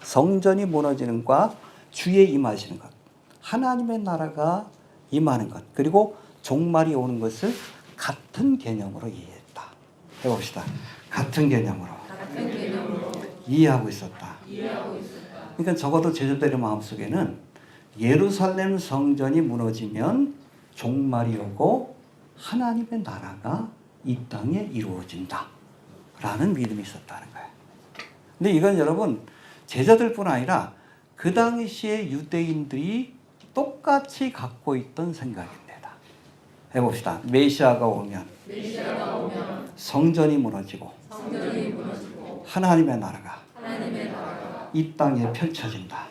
성전이 무너지는 것과 주의 임하시는 것, 하나님의 나라가 임하는 것, 그리고 종말이 오는 것을 같은 개념으로 이해했다. 해봅시다. 같은 개념으로 이해하고 있었다. 그러니까 적어도 제자들의 마음속에는 예루살렘 성전이 무너지면 종말이 오고 하나님의 나라가 이 땅에 이루어진다 라는 믿음이 있었다는 거예요. 근데 이건 여러분 제자들뿐 아니라 그 당시에 유대인들이 똑같이 갖고 있던 생각입니다. 해봅시다. 메시아가 오면 성전이 무너지고 하나님의 나라가 이 땅에 펼쳐진다.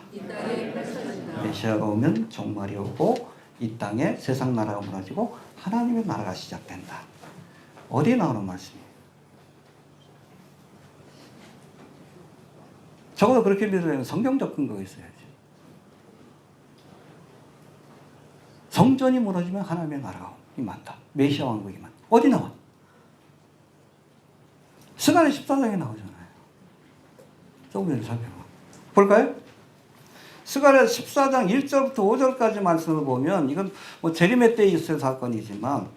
메시아가 오면 종말이 오고 이 땅에 세상 나라가 무너지고 하나님의 나라가 시작된다. 어디에 나오는 말씀이에요? 적어도 그렇게 믿으려면 성경적 근거가 있어야지. 성전이 무너지면 하나님의 나라가 임한다. 메시아 왕국이 임한다. 어디 나와? 스가랴 14장에 나오잖아요. 조금 전에 살펴봐. 볼까요? 스가랴 14장 1절부터 5절까지 말씀을 보면 이건 뭐 재림의 때에 있을 사건이지만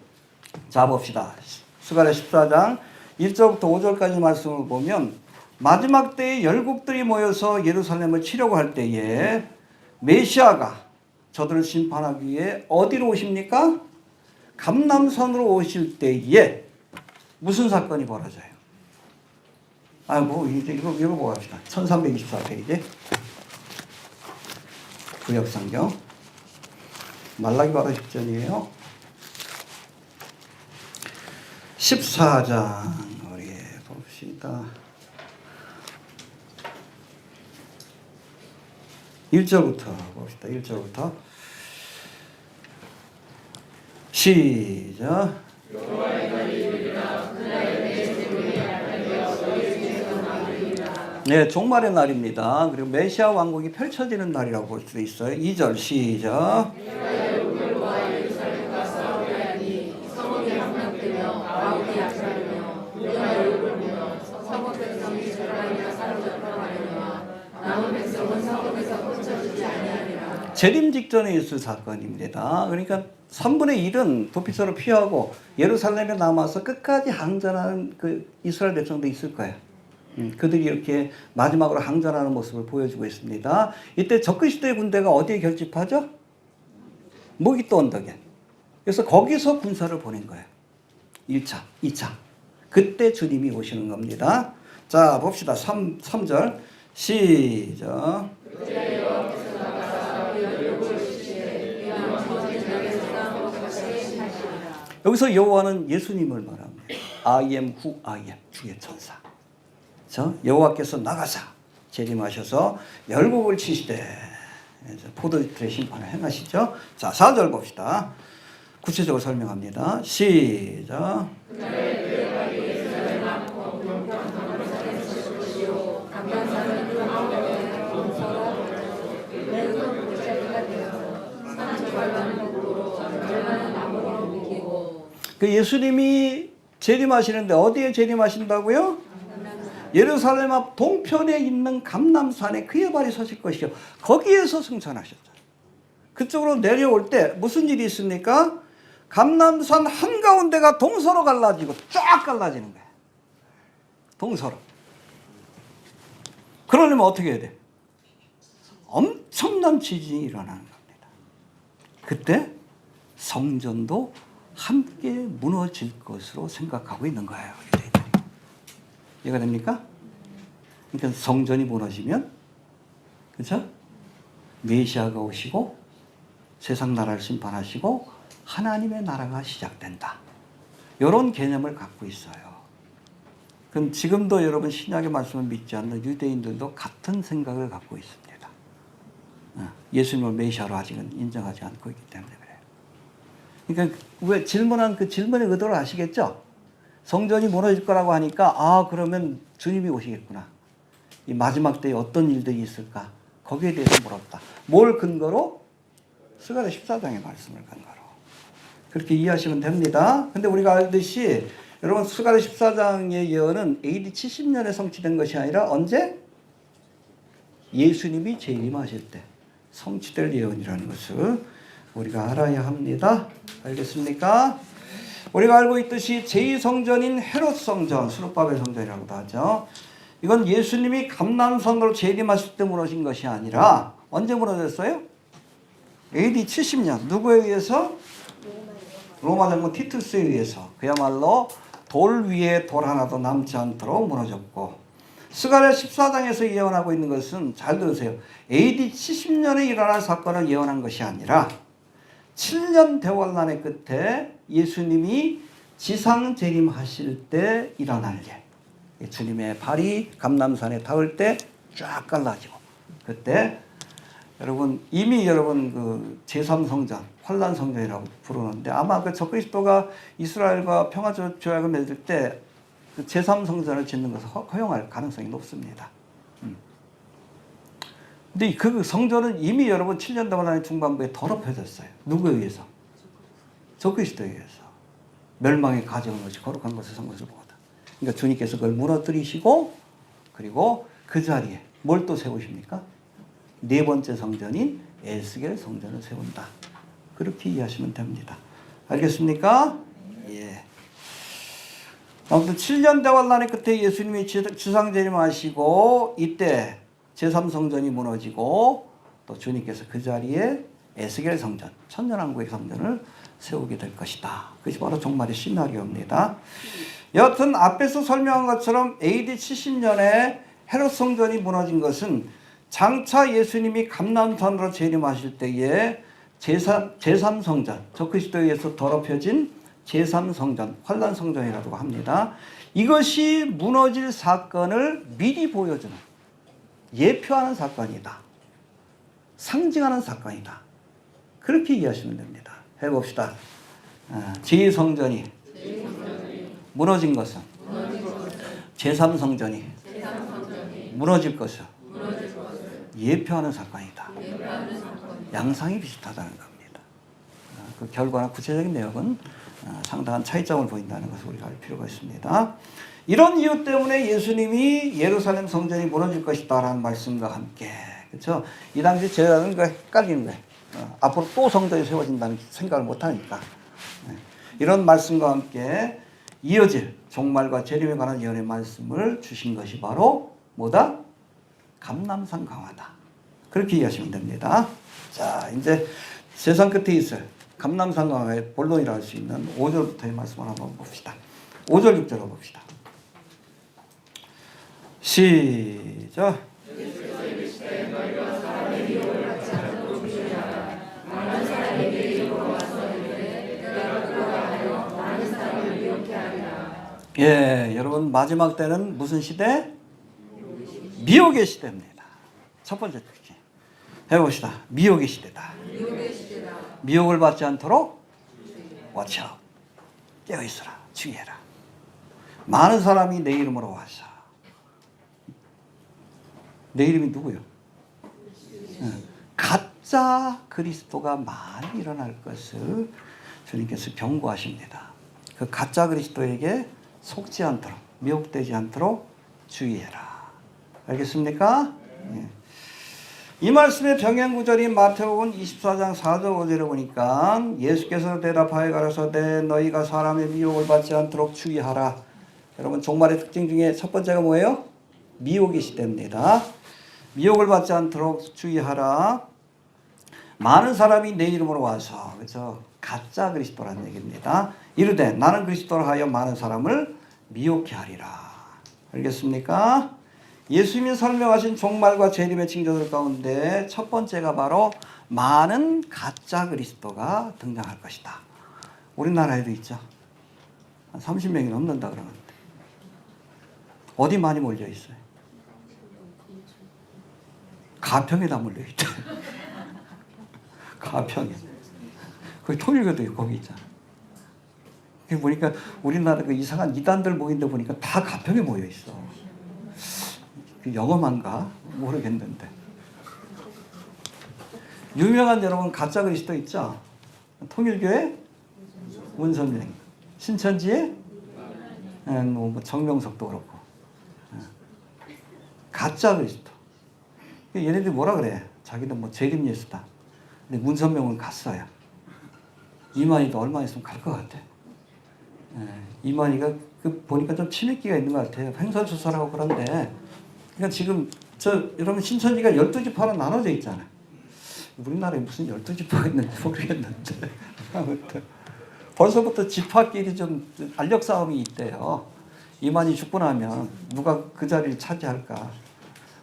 자 봅시다. 스가랴 14장 1절부터 5절까지 말씀을 보면 마지막 때에 열국들이 모여서 예루살렘을 치려고 할 때에 메시아가 저들을 심판하기 위해 어디로 오십니까? 감람산으로 오실 때에 무슨 사건이 벌어져요? 이제 이거 보고 합시다. 1324페이지. 구약성경. 말라기 바로 직전이에요. 14장 우리 봅시다. 1절부터 봅시다. 1절부터 시작. 네, 종말의 날입니다. 그리고 메시아 왕국이 펼쳐지는 날이라고 볼 수 있어요. 2절 시작. 재림 직전에 있을 사건입니다. 그러니까 3분의 1은 도피처로 피하고 예루살렘에 남아서 끝까지 항전하는 그 이스라엘 백성도 있을 거예요. 그들이 이렇게 마지막으로 항전하는 모습을 보여주고 있습니다. 이때 적그리스도의 군대가 어디에 결집하죠? 무기또 언덕에. 그래서 거기서 군사를 보낸 거예요. 1차, 2차. 그때 주님이 오시는 겁니다. 자, 봅시다. 3절 시작. 여기서 여호와는 예수님을 말합니다. I am who I am. 주의 천사. 여호와께서 나가사 재림하셔서 열국을 치시되 포도주의 심판을 행하시죠. 자, 4절 봅시다. 구체적으로 설명합니다. 시작. 그 예수님이 재림하시는데 어디에 재림하신다고요? 예루살렘 앞 동편에 있는 감람산에 그의 발이 서실 것이요. 거기에서 승천하셨죠. 그쪽으로 내려올 때 무슨 일이 있습니까? 감람산 한가운데가 동서로 갈라지고 쫙 갈라지는 거예요. 동서로. 그러려면 어떻게 해야 돼? 엄청난 지진이 일어나는 겁니다. 그때 성전도 함께 무너질 것으로 생각하고 있는 거예요. 이해가 됩니까? 그러니까 성전이 무너지면, 그렇죠? 메시아가 오시고 세상 나라를 심판하시고 하나님의 나라가 시작된다. 이런 개념을 갖고 있어요. 그럼 지금도 여러분 신약의 말씀을 믿지 않는 유대인들도 같은 생각을 갖고 있습니다. 예수님을 메시아로 아직은 인정하지 않고 있기 때문에 그래요. 그러니까 왜 질문한 그 질문의 의도를 아시겠죠? 성전이 무너질 거라고 하니까 그러면 주님이 오시겠구나. 이 마지막 때에 어떤 일들이 있을까? 거기에 대해서 물었다. 뭘 근거로? 스가랴 14장의 말씀을 근거로. 그렇게 이해하시면 됩니다. 근데 우리가 알듯이 여러분 스가랴 14장의 예언은 AD 70년에 성취된 것이 아니라 언제? 예수님이 재림하실 때 성취될 예언이라는 것을 우리가 알아야 합니다. 알겠습니까? 우리가 알고 있듯이 제2성전인 헤롯 성전, 수르바벨 성전이라고도 하죠. 이건 예수님이 감람산으로 재림하실 때 무너진 것이 아니라 언제 무너졌어요? AD 70년. 누구에 의해서? 로마 장군 티투스에 의해서. 그야말로 돌 위에 돌 하나도 남지 않도록 무너졌고, 스가랴 14장에서 예언하고 있는 것은 잘 들으세요. AD 70년에 일어날 사건을 예언한 것이 아니라 7년 대환란의 끝에 예수님이 지상 재림하실 때 일어날 일. 주님의 발이 감람산에 닿을 때 쫙 갈라지고 그때 여러분 이미 여러분 그 제3성전 환란성전이라고 부르는데 아마 그 적그리스도가 이스라엘과 평화조약을 맺을 때 그 제3성전을 짓는 것을 허용할 가능성이 높습니다. 근데 그 성전은 이미 여러분 7년 동안 중반부에 더럽혀졌어요. 누구에 의해서? 적그리스도에 의해서. 멸망의 가정을 없이 거룩한 것을 산 것을 보다. 그러니까 주님께서 그걸 무너뜨리시고 그리고 그 자리에 뭘 또 세우십니까? 네 번째 성전인 에스겔 성전을 세운다. 그렇게 이해하시면 됩니다. 알겠습니까? 예. 아무튼 7년 대환란의 끝에 예수님이 지상 재림하시고 이때 제3성전이 무너지고 또 주님께서 그 자리에 에스겔 성전, 천년왕국의 성전을 세우게 될 것이다. 그것이 바로 종말의 시나리오입니다. 여하튼 앞에서 설명한 것처럼 AD 70년에 헤롯 성전이 무너진 것은 장차 예수님이 감람산으로 재림하실 때에 제3성전, 적그리스도에 의해서 더럽혀진 제3성전, 환란성전이라고 합니다. 이것이 무너질 사건을 미리 보여주는 예표하는 사건이다. 상징하는 사건이다. 그렇게 이해하시면 됩니다. 해봅시다. 제2성전이 무너진 것은 제3성전이 무너질 것을 예표하는 사건이다. 양상이 비슷하다는 겁니다. 그 결과나 구체적인 내용은 상당한 차이점을 보인다는 것을 우리가 알 필요가 있습니다. 이런 이유 때문에 예수님이 예루살렘 성전이 무너질 것이다 라는 말씀과 함께 그렇죠? 이 당시 제자들은 그 헷갈리는 거예요. 앞으로 또 성전이 세워진다는 생각을 못하니까 이런 말씀과 함께 이어질 종말과 재림에 관한 예언의 말씀을 주신 것이 바로 뭐다? 감람산 강화다. 그렇게 이해하시면 됩니다. 자, 이제 세상 끝에 있을 감람산 강화의 본론이라 할 수 있는 5절부터의 말씀을 한번 봅시다. 5절 6절을 봅시다. 시작. 예, 여러분 마지막 때는 무슨 시대? 미혹의 시대입니다. 첫 번째 특징. 해봅시다. 미혹의 시대다. 미혹을 받지 않도록 watch out. 깨어있으라. 주의해라. 많은 사람이 내 이름으로 와서. 내 이름이 누구요? 가짜 그리스도가 많이 일어날 것을 주님께서 경고하십니다. 그 가짜 그리스도에게 속지 않도록, 미혹되지 않도록 주의해라. 알겠습니까? 예. 이 말씀의 병행 구절이 마태복음 24장 4절 5절에 보니까 예수께서 대답하여 가라사대 너희가 사람의 미혹을 받지 않도록 주의하라. 여러분 종말의 특징 중에 첫 번째가 뭐예요? 미혹의 시대입니다. 미혹을 받지 않도록 주의하라. 많은 사람이 내 이름으로 와서 그래서 가짜 그리스도라는 얘기입니다. 이르되 나는 그리스도라 하여 많은 사람을 미혹케 하리라. 알겠습니까? 예수님이 설명하신 종말과 재림의 징조들 가운데 첫 번째가 바로 많은 가짜 그리스도가 등장할 것이다. 우리나라에도 있죠. 한 30명이 넘는다 그러는데 어디 많이 몰려 있어요? 가평에다 몰려 있다. 가평에. 거기 통일교도 거기 있잖아. 그게 보니까 우리나라 그 이상한 이단들 모인 데 보니까 다 가평에 모여 있어. 영험한가? 모르겠는데. 유명한 여러분 가짜 그리스도 있죠? 통일교회 문선명, 신천지에 뭐 정명석도 그렇고 가짜 그리스도. 얘네들이 뭐라 그래? 자기는 뭐 재림 예수다. 근데 문선명은 갔어요. 이만희도 얼마 있으면 갈 것 같아. 이만희가 그 보니까 좀 치맥기가 있는 것 같아요. 횡설수설하고 그런데. 그러니까 지금 여러분 신천지가 12지파로 나눠져 있잖아요. 우리나라에 무슨 12지파가 있는지 모르겠는데 아무튼 벌써부터 지파끼리 좀 알력 싸움이 있대요. 이만희 죽고 나면 누가 그 자리를 차지할까?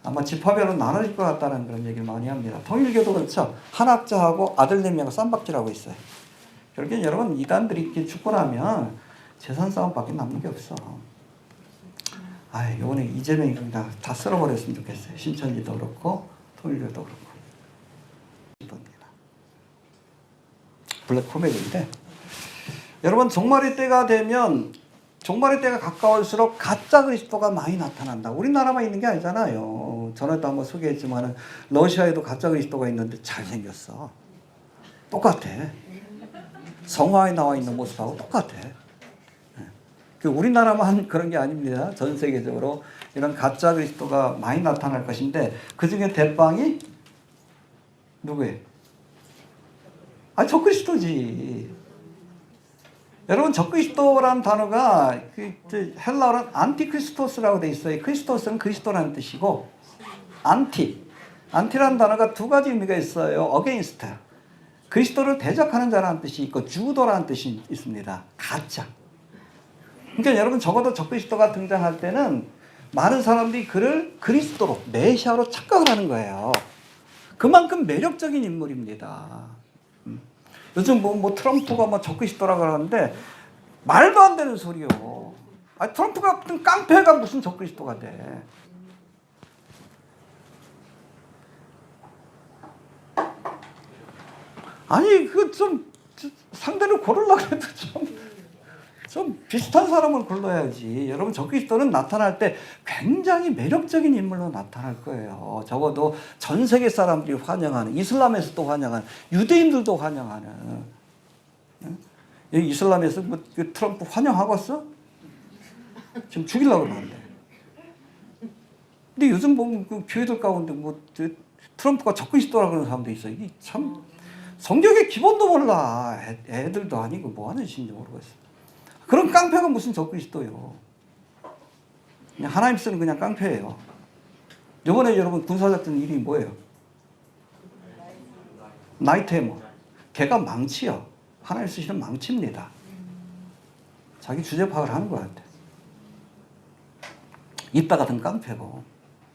아마 지파별로 나눠질 것 같다는 그런 얘기를 많이 합니다. 통일교도 그렇죠. 한학자하고 아들 4명을 쌈박질하고 있어요. 결국엔 여러분 이단들이 이렇게 죽고 나면 재산 싸움밖에 남는 게 없어. 이번에 이재명이 그냥 다 쓸어버렸으면 좋겠어요. 신천지도 그렇고 통일교도 그렇고. 블랙 코미디인데 여러분 종말의 때가 되면 종말의 때가 가까울수록 가짜 그리스도가 많이 나타난다. 우리나라만 있는 게 아니잖아요. 전에도 한번 소개했지만 러시아에도 가짜 그리스도가 있는데 잘생겼어. 똑같아. 성화에 나와 있는 모습하고 똑같아. 우리나라만 그런 게 아닙니다. 전 세계적으로 이런 가짜 그리스도가 많이 나타날 것인데 그중에 대빵이 누구예요? 적그리스도지. 여러분 적그리스도라는 단어가 헬라어는 안티크리스토스라고 돼 있어요. 크리스토스는 그리스도라는 뜻이고 안티라는 단어가 두 가지 의미가 있어요. 어게인스트, 그리스도를 대적하는 자라는 뜻이 있고 주도라는 뜻이 있습니다. 가짜. 그러니까 여러분 적어도 적그리스도가 등장할 때는 많은 사람들이 그를 그리스도로 메시아로 착각을 하는 거예요. 그만큼 매력적인 인물입니다. 요즘 트럼프가 적그리스도라고 하는데 말도 안 되는 소리요. 트럼프 같은 깡패가 무슨 적그리스도가 돼. 상대를 고르려고 해도 좀 비슷한 사람을 골라야지. 여러분 적그리스도는 나타날 때 굉장히 매력적인 인물로 나타날 거예요. 적어도 전 세계 사람들이 환영하는, 이슬람에서도 환영하는, 유대인들도 환영하는. 이슬람에서 트럼프 환영하겠어? 지금 죽이려고 그러는데. 근데 요즘 보면 교회들 가운데 트럼프가 적그리스도라고 그러는 사람도 있어. 이게 참 성경의 기본도 몰라. 애들도 아니고 뭐 하는 짓인지 모르겠어. 그런 깡패가 무슨 적그리스도요. 그냥 하나님 쓰는 그냥 깡패예요. 이번에 여러분 군사작전 이름이 뭐예요? 나이트해머. 걔가 망치요. 하나님 쓰시는 망치입니다. 자기 주제 파악을 하는 것 같아. 이따 같은 깡패고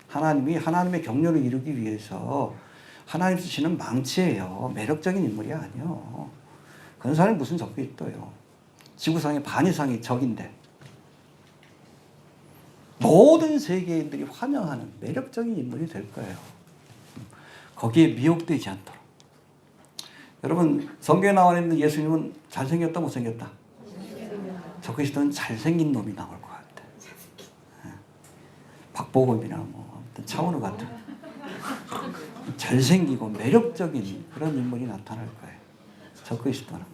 하나님이 하나님의 경륜을 이루기 위해서 하나님 쓰시는 망치예요. 매력적인 인물이 아니요. 그런 사람이 무슨 적그리스도요. 지구상의 반 이상이 적인데 모든 세계인들이 환영하는 매력적인 인물이 될 거예요. 거기에 미혹되지 않도록. 여러분 성경에 나와 있는 예수님은 잘생겼다 못생겼다? 적그리스도는 잘생긴 놈이 나올 것 같아. 박보검이나 아무튼 차은우 같은 잘생기고 매력적인 그런 인물이 나타날 거예요. 적그리스도는.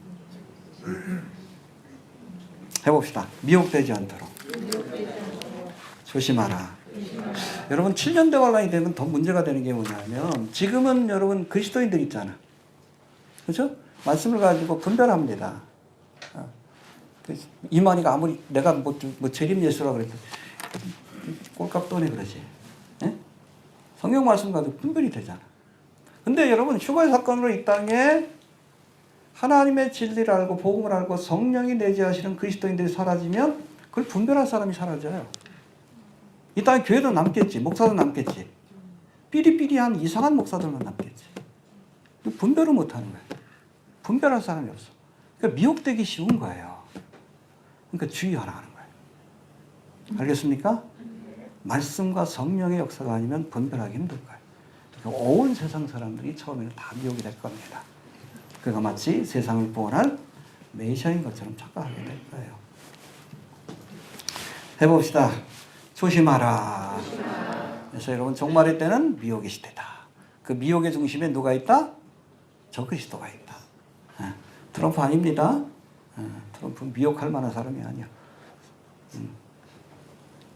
해봅시다. 미혹되지 않도록. 조심하라. 여러분 7년대 환란이 되면 더 문제가 되는 게 뭐냐면 지금은 여러분 그리스도인들 있잖아. 그렇죠? 말씀을 가지고 분별합니다. 이만희가 아무리 내가 재림 예수라 그랬지 꼴값 떠네 그러지. 예? 성경 말씀 가지고 분별이 되잖아. 근데 여러분 휴거의 사건으로 이 땅에 하나님의 진리를 알고 복음을 알고 성령이 내재하시는 그리스도인들이 사라지면 그걸 분별할 사람이 사라져요. 이 땅에 교회도 남겠지. 목사도 남겠지. 삐리삐리한 이상한 목사들만 남겠지. 분별을 못하는 거예요. 분별할 사람이 없어. 그러니까 미혹되기 쉬운 거예요. 그러니까 주의하라는 거예요. 알겠습니까? 말씀과 성령의 역사가 아니면 분별하기 힘들 거예요. 그러니까 온 세상 사람들이 처음에는 다 미혹이 될 겁니다. 그가 마치 세상을 구원할 메시아인 것처럼 착각하게 될 거예요. 해봅시다. 조심하라. 그래서 여러분 종말의 때는 미혹의 시대다. 그 미혹의 중심에 누가 있다? 적그리스도가 있다. 트럼프 아닙니다. 트럼프 미혹할 만한 사람이 아니야.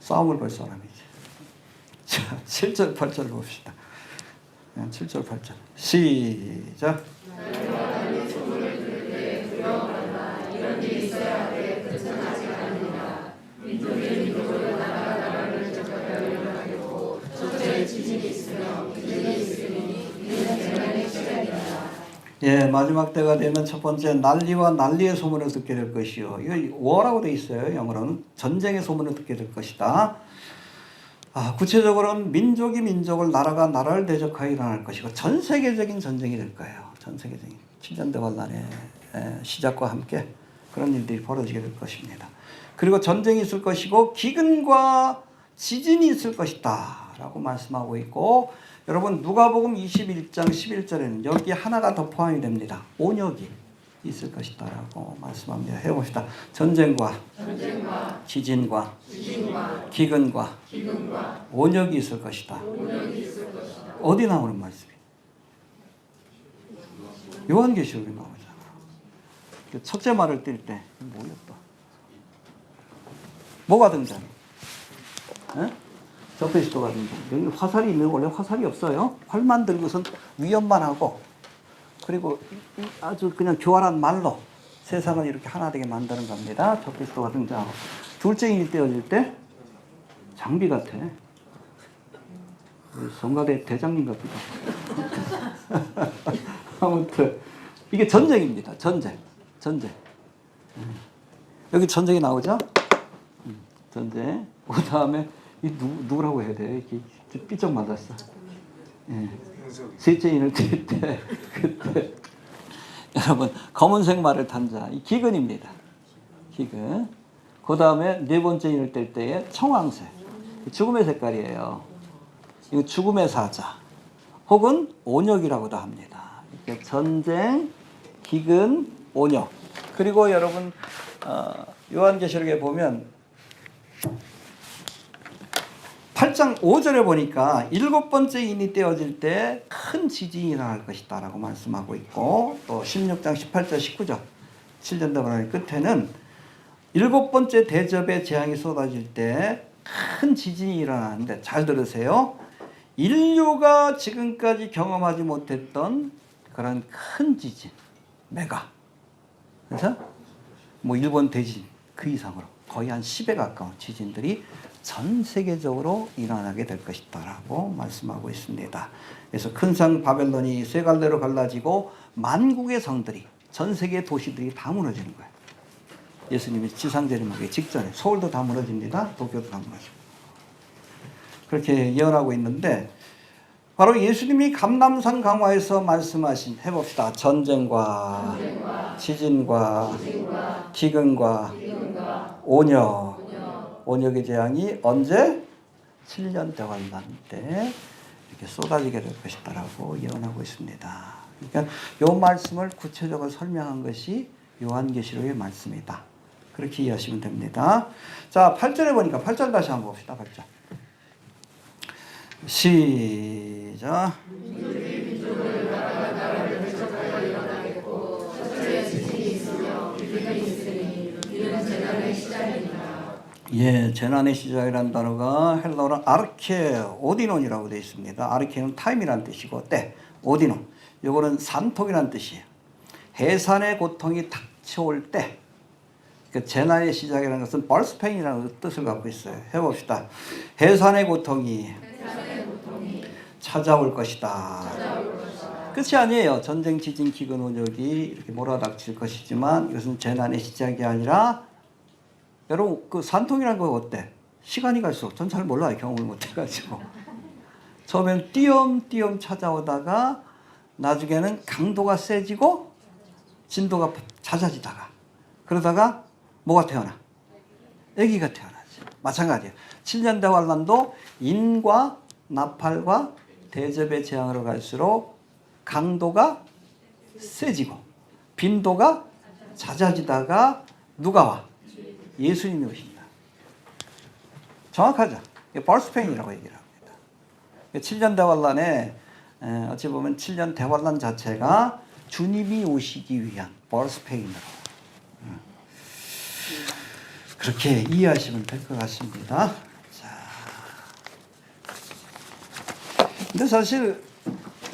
싸움을 걸 사람이지. 자, 7절 8절 봅시다. 7절 8절 시작. 예, 마지막 때가 되면 첫 번째 난리와 난리의 소문을 듣게 될 것이요. 이거 war라고 돼 있어요. 영어로는 전쟁의 소문을 듣게 될 것이다. 구체적으로는 민족이 민족을, 나라가 나라를 대적하여 일어날 것이고 전 세계적인 전쟁이 될 거예요. 전 세계적인 7년 대환란의 시작과 함께 그런 일들이 벌어지게 될 것입니다. 그리고 전쟁이 있을 것이고 기근과 지진이 있을 것이다 라고 말씀하고 있고, 여러분 누가복음 21장 11절에는 여기 하나가 더 포함이 됩니다. 온역이 있을 것이다 라고 말씀합니다. 해봅시다. 전쟁과 지진과 기근과 온역이 있을 것이다. 어디 나오는 말씀이에요? 요한계시록에 나오잖아. 첫째 말을 띨 때 뭐였다? 뭐가 등장해? 적그리스도가 등장. 여기 화살이 있는, 원래 화살이 없어요. 활만 들고선 위협만 하고, 그리고 아주 그냥 교활한 말로 세상을 이렇게 하나 되게 만드는 겁니다. 적그리스도가 등장하고, 둘째 인이 떼어질 때 장비 같아. 성가대 대장님 같기도 하고. 아무튼 이게 전쟁입니다. 전쟁. 여기 전쟁이 나오죠? 전쟁. 그 다음에 이 누구라고 해야 돼? 이렇게 삐쩍 맞았어. 예. 셋째 인을 뗄 때 그때 여러분 검은색 말을 탄 자, 이 기근입니다. 기근. 그 다음에 네 번째 인을 뗄 때의 청황색, 죽음의 색깔이에요. 이거 죽음의 사자, 혹은 온역이라고도 합니다. 이렇게 전쟁, 기근, 온역. 그리고 여러분 요한계시록에 보면 8장 5절에 보니까 7번째 인이 떼어질 때 큰 지진이 일어날 것이다 라고 말씀하고 있고, 또 16장 18절 19절 7년 대환란의 끝에는 7번째 대접의 재앙이 쏟아질 때 큰 지진이 일어나는데, 잘 들으세요. 인류가 지금까지 경험하지 못했던 그런 큰 지진, 메가, 그래서 뭐 일본 대지진 그 이상으로 거의 한 10에 가까운 지진들이 전 세계적으로 일어나게 될 것이다 라고 말씀하고 있습니다. 그래서 큰 성 바벨론이 세 갈래로 갈라지고 만국의 성들이, 전 세계 도시들이 다 무너지는 거예요. 예수님이 지상 재림하기 직전에 서울도 다 무너집니다. 도쿄도 다 무너지고. 그렇게 예언하고 있는데, 바로 예수님이 감람산 강화에서 말씀하신, 해봅시다. 전쟁과 지진과 기근과 온역의 재앙이 언제? 7년 대환란 때 이렇게 쏟아지게 될 것이다라고 예언하고 있습니다. 그러니까 이 말씀을 구체적으로 설명한 것이 요한계시록의 말씀이다. 그렇게 이해하시면 됩니다. 자, 8절에 보니까 8절 다시 한번 봅시다. 8절. 시작. 예, 재난의 시작이라는 단어가 헬라어로 아르케 오디논이라고 되어 있습니다. 아르케는 타임이라는 뜻이고 때, 오디논, 이거는 산통이라는 뜻이에요. 해산의 고통이 닥쳐올 때, 그 재난의 시작이라는 것은 벌스페인이라는 뜻을 갖고 있어요. 해봅시다. 해산의 고통이 찾아올 것이다. 끝이 아니에요. 전쟁, 지진, 기근, 온역이 이렇게 몰아닥칠 것이지만 이것은 재난의 시작이 아니라, 여러분 그 산통이라는 거 어때? 시간이 갈수록 전 잘 몰라요. 경험을 못 해가지고. 처음엔 띄엄띄엄 찾아오다가 나중에는 강도가 세지고 진도가 잦아지다가, 그러다가 뭐가 태어나? 아기가 태어나지. 마찬가지예요. 7년 대환란도 인과 나팔과 대접의 재앙으로 갈수록 강도가 세지고 빈도가 잦아지다가 누가 와? 예수님이 오신다. 정확하죠? 벌스페인이라고 얘기를 합니다. 7년 대환란에 어찌 보면 7년 대환란 자체가 주님이 오시기 위한 벌스페인으로 그렇게 이해하시면 될 것 같습니다. 자, 근데 사실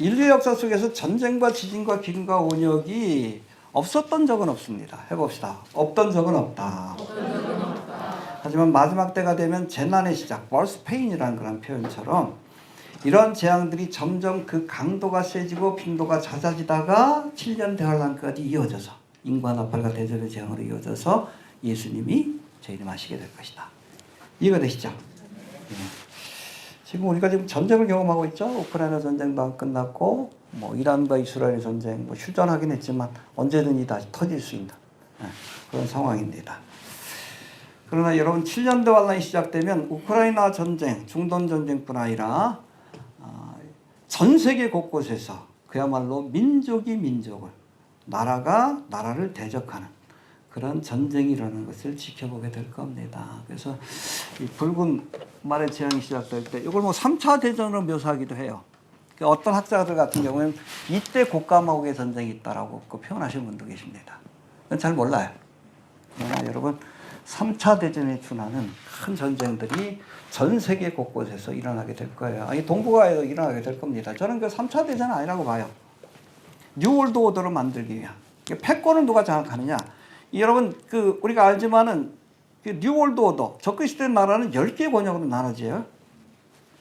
인류 역사 속에서 전쟁과 지진과 기근과 온역이 없었던 적은 없습니다. 해봅시다. 없던 적은 없다. 하지만 마지막 때가 되면 재난의 시작, 벌스페인이라는 그런 표현처럼 이런 재앙들이 점점 그 강도가 세지고 빈도가 잦아지다가 7년 대환란까지 이어져서 인구와 나팔과 대접의 재앙으로 이어져서 예수님이 재림하시게 될 것이다. 이해가 되시죠? 네. 지금 우리가 지금 전쟁을 경험하고 있죠. 우크라이나 전쟁도 안 끝났고 뭐 이란과 이스라엘 전쟁 뭐 휴전하긴 했지만 언제든지 다시 터질 수 있는 그런 상황입니다. 그러나 여러분 7년대 환란이 시작되면 우크라이나 전쟁, 중동 전쟁뿐 아니라 전 세계 곳곳에서 그야말로 민족이 민족을, 나라가 나라를 대적하는 그런 전쟁이 일어나는 것을 지켜보게 될 겁니다. 그래서 이 붉은 말의 재앙이 시작될 때 이걸 뭐 3차 대전으로 묘사하기도 해요. 어떤 학자들 같은 경우는 이때 곡감옥의 전쟁이 있다라고 표현하시는 분도 계십니다. 그건 잘 몰라요. 그러나 여러분 3차 대전에 준하는 큰 전쟁들이 전 세계 곳곳에서 일어나게 될 거예요. 아니 동북아에도 일어나게 될 겁니다. 저는 그 3차 대전은 아니라고 봐요. 뉴월드 오더를 만들기 위한. 패권을 누가 장악하느냐. 여러분 우리가 알지만은 뉴월드 오더 적그리스도의 나라는 10개 권역으로 나눠져요.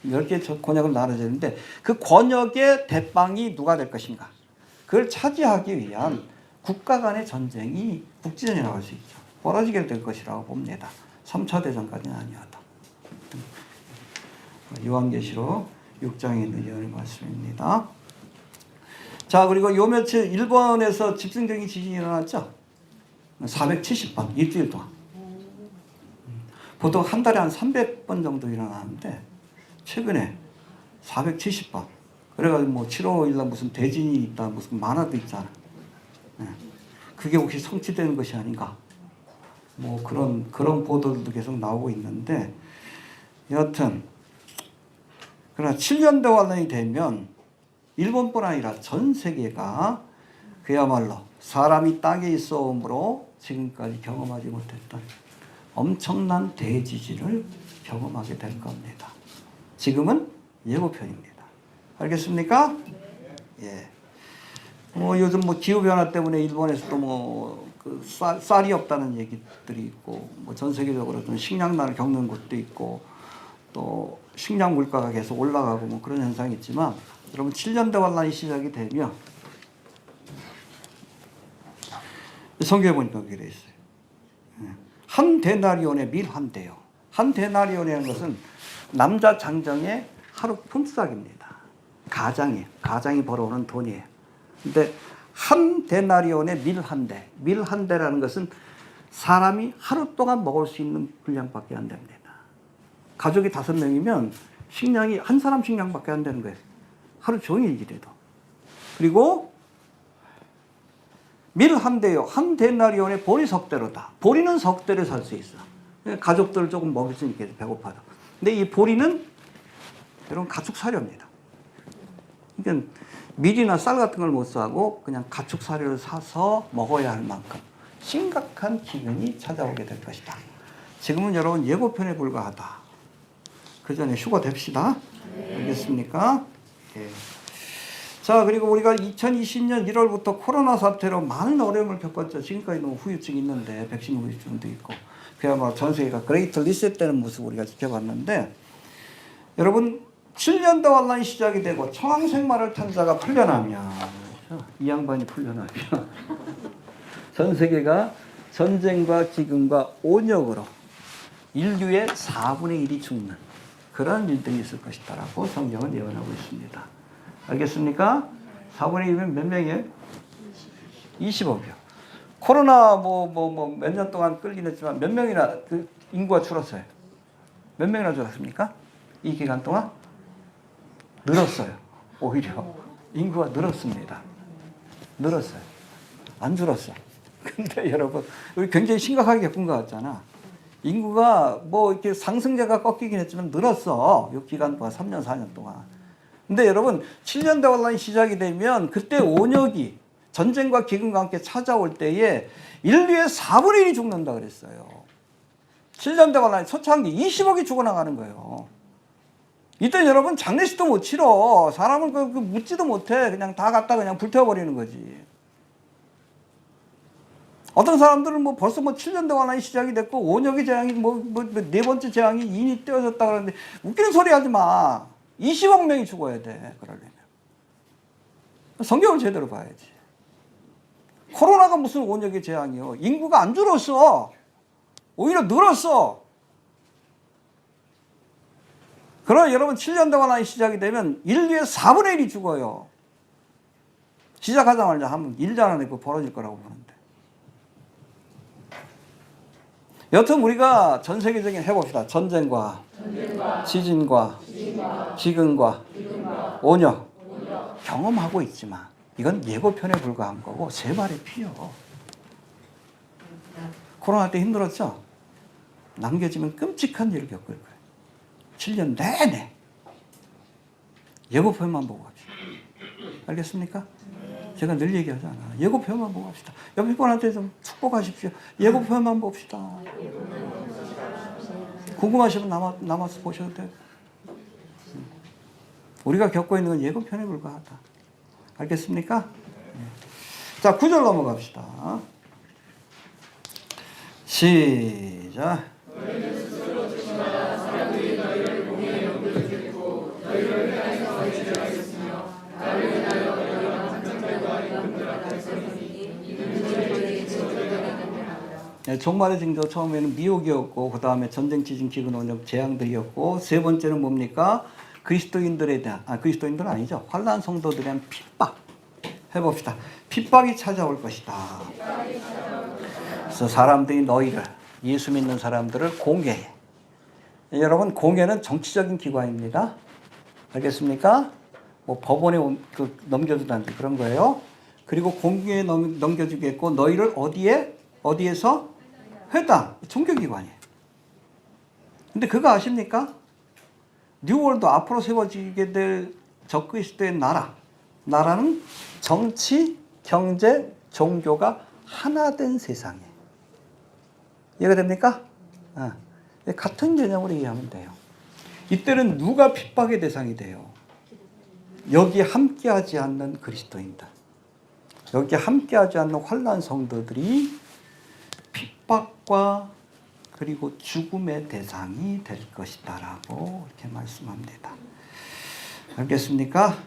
10개 권역으로 나눠지는데 그 권역의 대빵이 누가 될 것인가. 그걸 차지하기 위한 국가 간의 전쟁이 국지전이라고 할 수 있죠. 벌어지게 될 것이라고 봅니다. 3차 대전까지는 아니어도. 요한계시록 6장에 있는 예언의 말씀입니다. 자, 그리고 요 며칠 일본에서 집중적인 지진이 일어났죠. 470번 일주일 동안. 보통 한 달에 한 300번 정도 일어나는데 최근에 470번. 그래가지고 뭐 7월 5일날 무슨 대진이 있다, 무슨 만화도 있잖아. 그게 혹시 성취되는 것이 아닌가? 뭐 그런 보도들도 계속 나오고 있는데 여하튼 그러나 7년대 환란이 되면 일본뿐 아니라 전 세계가 그야말로 사람이 땅에 있어 오므로 지금까지 경험하지 못했던 엄청난 대지진을 경험하게 될 겁니다. 지금은 예고편입니다. 알겠습니까? 예. 뭐 요즘 뭐 기후 변화 때문에 일본에서도 뭐 그 쌀이 없다는 얘기들이 있고 뭐 전 세계적으로 좀 식량난을 겪는 곳도 있고 또 식량 물가가 계속 올라가고 뭐 그런 현상이 있지만 여러분 7년대 환란이 시작이 되면 성경에 보니까 그렇게 돼 있어요. 한 데나리온에 밀 한 대요. 한 데나리온이라는 것은 남자 장정의 하루 품삯입니다. 가장이 벌어오는 돈이에요. 근데 한 데나리온에 밀 한 대. 밀 한 대라는 것은 사람이 하루 동안 먹을 수 있는 분량밖에 안 됩니다. 가족이 5명이면 식량이 한 사람 식량밖에 안 되는 거예요. 하루 종일 일해도. 그리고 밀 한 대요. 한 데나리온에 보리 석대로다. 보리는 석대를 살 수 있어. 가족들을 조금 먹일 수 있게 배고파도. 근데 이 보리는 여러분 가축 사료입니다. 그러니까 밀이나 쌀 같은 걸 못 사고 그냥 가축 사료를 사서 먹어야 할 만큼 심각한 기근이 찾아오게 될 것이다. 지금은 여러분 예고편에 불과하다. 그 전에 휴거됩시다. 알겠습니까? 예. 자, 그리고 우리가 2020년 1월부터 코로나 사태로 많은 어려움을 겪었죠. 지금까지 너무 후유증이 있는데 백신 후유증도 있고 그야말로 전 세계가 그레이트 리셋되는 모습 우리가 지켜봤는데 여러분 7년대 환란이 시작이 되고 청황생마를 탄 자가 풀려나면 이 양반이 풀려나면 전 세계가 전쟁과 기근과 온역으로 인류의 4분의 1이 죽는 그런 일들이 있을 것이다 라고 성경은 예언하고 있습니다. 알겠습니까? 4분의 1이면 몇 명이에요? 20억이요. 코로나 몇 년 동안 끌긴 했지만 몇 명이나 그 인구가 줄었어요? 몇 명이나 줄었습니까? 이 기간 동안? 늘었어요. 오히려 인구가 늘었습니다. 늘었어요. 안 줄었어. 근데 여러분 우리 굉장히 심각하게 겪은 것 같잖아. 인구가 뭐 이렇게 상승세가 꺾이긴 했지만 늘었어. 이 기간 동안 3년 4년 동안. 근데 여러분 7년대 환란이 시작이 되면 그때 온역이 전쟁과 기근과 함께 찾아올 때에 인류의 4분의 1이 죽는다 그랬어요. 7년대 환란이 초창기 20억이 죽어나가는 거예요. 이때 여러분 장례식도 못 치러. 사람을 묻지도 못해. 그냥 다 갖다 그냥 불태워버리는 거지. 어떤 사람들은 뭐 벌써 7년대 환란이 시작이 됐고 온역의 재앙이 네 번째 재앙이 인이 떼어졌다 그러는데 웃기는 소리 하지 마. 20억 명이 죽어야 돼. 그러려면. 성경을 제대로 봐야지. 코로나가 무슨 원역의 재앙이요. 인구가 안 줄었어. 오히려 늘었어. 그러나 여러분 7년 동안 시작이 되면 인류의 4분의 1이 죽어요. 시작하자마자 하면 1년 안에 그 벌어질 거라고 보는데. 여튼 우리가 전 세계적인 해봅시다. 전쟁과 지진과 기근과 온역 경험하고 있지만 이건 예고편에 불과한 거고 세 발의 피요. 코로나 때 힘들었죠? 남겨지면 끔찍한 일을 겪을 거예요. 7년 내내 예고편만 보고 갑시다. 알겠습니까? 제가 늘 얘기하잖아. 예고편만 보고 갑시다. 옆에 분한테 좀 축복하십시오. 예고편만 봅시다. 궁금하시면 남아서 보셔도 돼요. 우리가 겪고 있는 건 예고편에 불과하다. 알겠습니까? 자, 9절 넘어갑시다. 시작. 네, 종말의 징조 처음에는 미혹이었고 그 다음에 전쟁, 지진, 기근, 온역, 재앙들이었고 세 번째는 뭡니까? 그리스도인들에 대한 그리스도인들은 아니죠. 환난 성도들에 대한 핍박 해봅시다. 핍박이 찾아올 것이다. 그래서 사람들이 너희를 예수 믿는 사람들을 공개해. 여러분 공개는 정치적인 기관입니다. 알겠습니까? 뭐 법원에 넘겨주다든지 그런 거예요. 그리고 공개에 넘겨주겠고 너희를 어디에서? 회당, 종교기관이에요. 근데 그거 아십니까? 뉴월드 앞으로 세워지게 될 적그리스도의 나라는 정치, 경제, 종교가 하나 된 세상이에요. 이해가 됩니까? 같은 개념으로 이해하면 돼요. 이때는 누가 핍박의 대상이 돼요? 여기 함께하지 않는 그리스도인들, 여기 함께하지 않는 환난 성도들이 핍박과 그리고 죽음의 대상이 될 것이다 라고 이렇게 말씀합니다. 알겠습니까?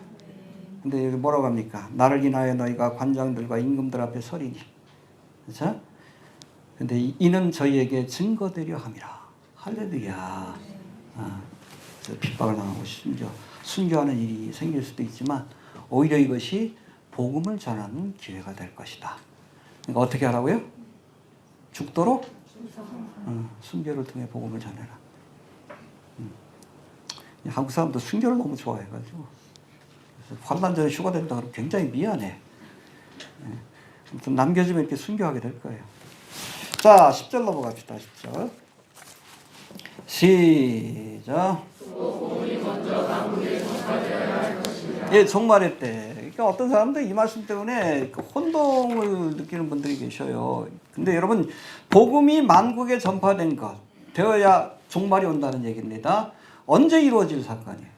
근데 여기 뭐라고 합니까? 나를 인하여 너희가 관장들과 임금들 앞에 서리니. 그렇죠? 근데 이는 저희에게 증거되려 함이라. 할렐루야. 핍박을 당하고 순교하는 일이 생길 수도 있지만 오히려 이것이 복음을 전하는 기회가 될 것이다. 그러니까 어떻게 하라고요? 죽도록 순교를 통해 복음을 전해라. 한국 사람도 순교를 너무 좋아해가지고 환난 전에 휴가 된다 그러면 굉장히 미안해. 아무튼 남겨주면 이렇게 순교하게 될 거예요. 자, 10절 넘어갑시다. 10절. 시작. 예, 종말의 때. 그러니까 어떤 사람들 이 말씀 때문에 혼동을 느끼는 분들이 계셔요. 근데 여러분, 복음이 만국에 전파된 것 되어야 종말이 온다는 얘기입니다. 언제 이루어질 사건이에요?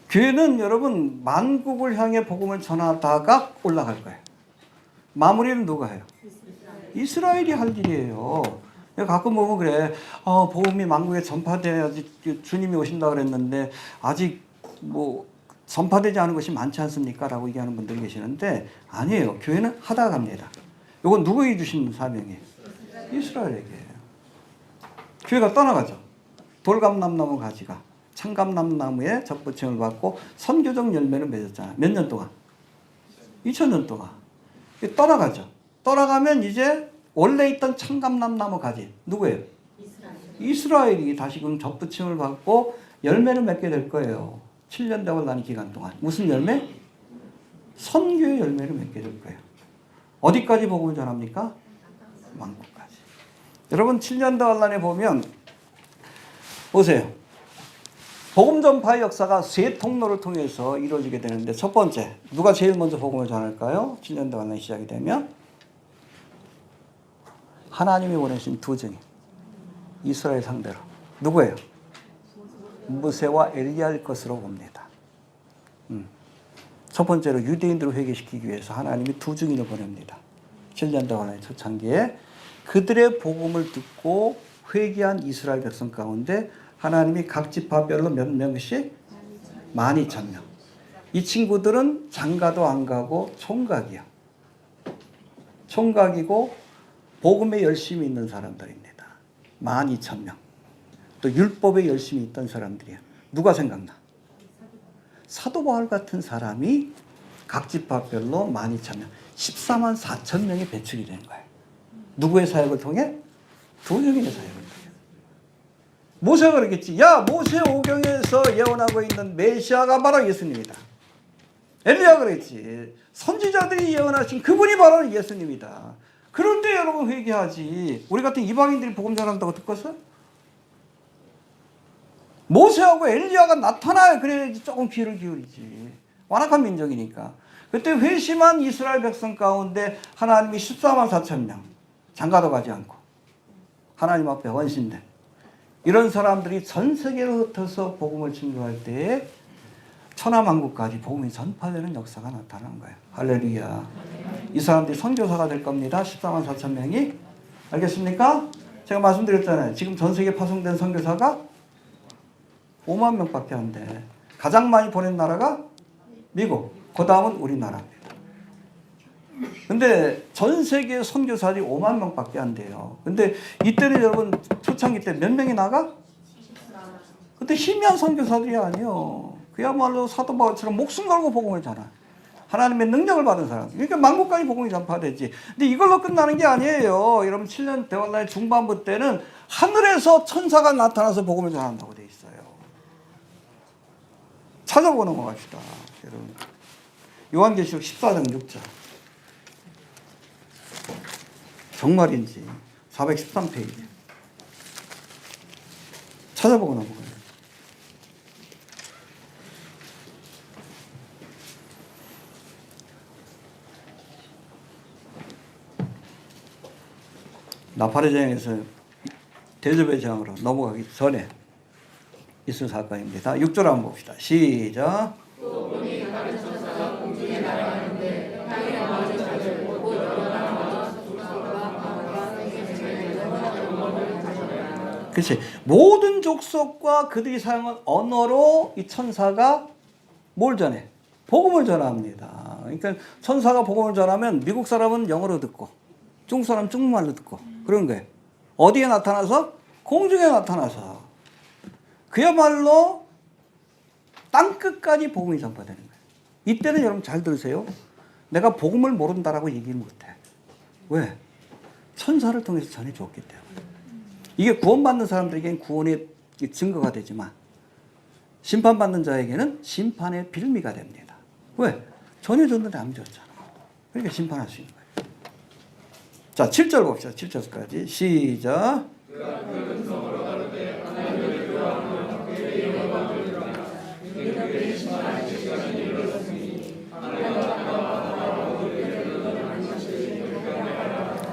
교회는 여러분 만국을 향해 복음을 전하다가 올라갈 거예요. 마무리는 누가 해요? 이스라엘이 할 일이에요. 가끔 보면 그래. 복음이 만국에 전파돼야지 주님이 오신다 그랬는데 아직 뭐 전파되지 않은 것이 많지 않습니까? 라고 얘기하는 분들이 계시는데 아니에요. 교회는 하다 갑니다. 이건 누구에게 주신 사명이에요? 이스라엘에게. 교회가 떠나가죠. 돌감람나무 가지가 참감람나무에 접붙임을 받고 선교적 열매를 맺었잖아요. 몇 년 동안? 2000년 동안. 떠나가죠. 떠나가면 이제 원래 있던 참감람나무 가지 누구예요? 이스라엘이 다시금 접붙임을 받고 열매를 맺게 될 거예요. 7년 대환란의 기간 동안. 무슨 열매? 선교의 열매를 맺게 될 거예요. 어디까지 복음을 전합니까? 만국까지. 여러분 7년 대환란에 보면 보세요. 복음 전파의 역사가 세 통로를 통해서 이루어지게 되는데 첫 번째, 누가 제일 먼저 복음을 전할까요? 7년 대환란이 시작이 되면 하나님이 보내신 두 증인 이스라엘 상대로 누구예요? 모세와 엘리야일 것으로 봅니다. 첫 번째로 유대인들을 회개시키기 위해서 하나님이 두 증인을 보냅니다. 7년 대환란의 초창기에 그들의 복음을 듣고 회개한 이스라엘 백성 가운데 하나님이 각 지파별로 몇 명씩? 12,000명. 이 친구들은 장가도 안 가고 총각이야. 총각이고 복음에 열심히 있는 사람들입니다. 12,000명. 또 율법에 열심히 있던 사람들이야. 누가 생각나? 사도 바울 같은 사람이 각 지파별로 12,000명, 14만 4천 명이 배출이 되는 거예요. 누구의 사역을 통해? 두 증인의 사역을 통해. 모세가 그러겠지. 야, 모세 오경에서 예언하고 있는 메시아가 바로 예수님이다. 엘리야가 그랬지. 선지자들이 예언하신 그분이 바로 예수님이다. 그런데 여러분 회개하지. 우리 같은 이방인들이 복음 전한다고 듣겠어? 모세하고 엘리야가 나타나야 그래야지 조금 귀를 기울이지. 완악한 민족이니까. 그때 회심한 이스라엘 백성 가운데 하나님이 14만 4천 명, 장가도 가지 않고 하나님 앞에 헌신된 이런 사람들이 전 세계로 흩어서 복음을 증거할 때에 천하만국까지 복음이 전파되는 역사가 나타난 거예요. 할렐루야. 이 사람들이 선교사가 될 겁니다. 14만 4천 명이. 알겠습니까? 제가 말씀드렸잖아요. 지금 전 세계 파송된 선교사가 5만 명밖에 안 돼. 가장 많이 보낸 나라가 미국. 그 다음은 우리나라입니다. 근데 전 세계 선교사들이 5만 명밖에 안 돼요. 근데 이때는 여러분 초창기 때 몇 명이 나가? 그때 희미한 선교사들이 아니에요. 그야말로 사도 바울처럼 목숨 걸고 복음을 전한 하나님의 능력을 받은 사람. 그러니까 만국까지 복음이 전파되지. 근데 이걸로 끝나는 게 아니에요. 여러분 7년 대환란의 중반부 때는 하늘에서 천사가 나타나서 복음을 전한다고 돼 있어요. 찾아보고 넘어갑시다. 여러분. 요한계시록 14장 6절. 정말인지 413페이지. 찾아보고 넘어가요. 나팔의 제왕에서 대접의 제왕으로 넘어가기 전에 있을 사건입니다. 6절 한번 봅시다. 시작. 또 보니 다른 천사가 공중에 날아가는데 땅에 많은 자들 곧 여러 나라와 족속과 방언과 언어를 가졌다. 그렇지. 모든 족속과 그들이 사용한 언어로 이 천사가 뭘 전해? 복음을 전합니다. 그러니까 천사가 복음을 전하면 미국 사람은 영어로 듣고 중국 사람은 중국말로 듣고 그런 거예요. 어디에 나타나서? 공중에 나타나서. 그야말로 땅끝까지 복음이 전파되는 거예요. 이때는 여러분 잘 들으세요. 내가 복음을 모른다라고 얘기 못해. 왜? 천사를 통해서 전해줬기 때문에. 이게 구원받는 사람들에게는 구원의 증거가 되지만 심판받는 자에게는 심판의 빌미가 됩니다. 왜? 전해줬는데 안 줬잖아. 그러니까 심판할 수 있는 거예요. 자, 7절 봅시다. 7절까지. 시작.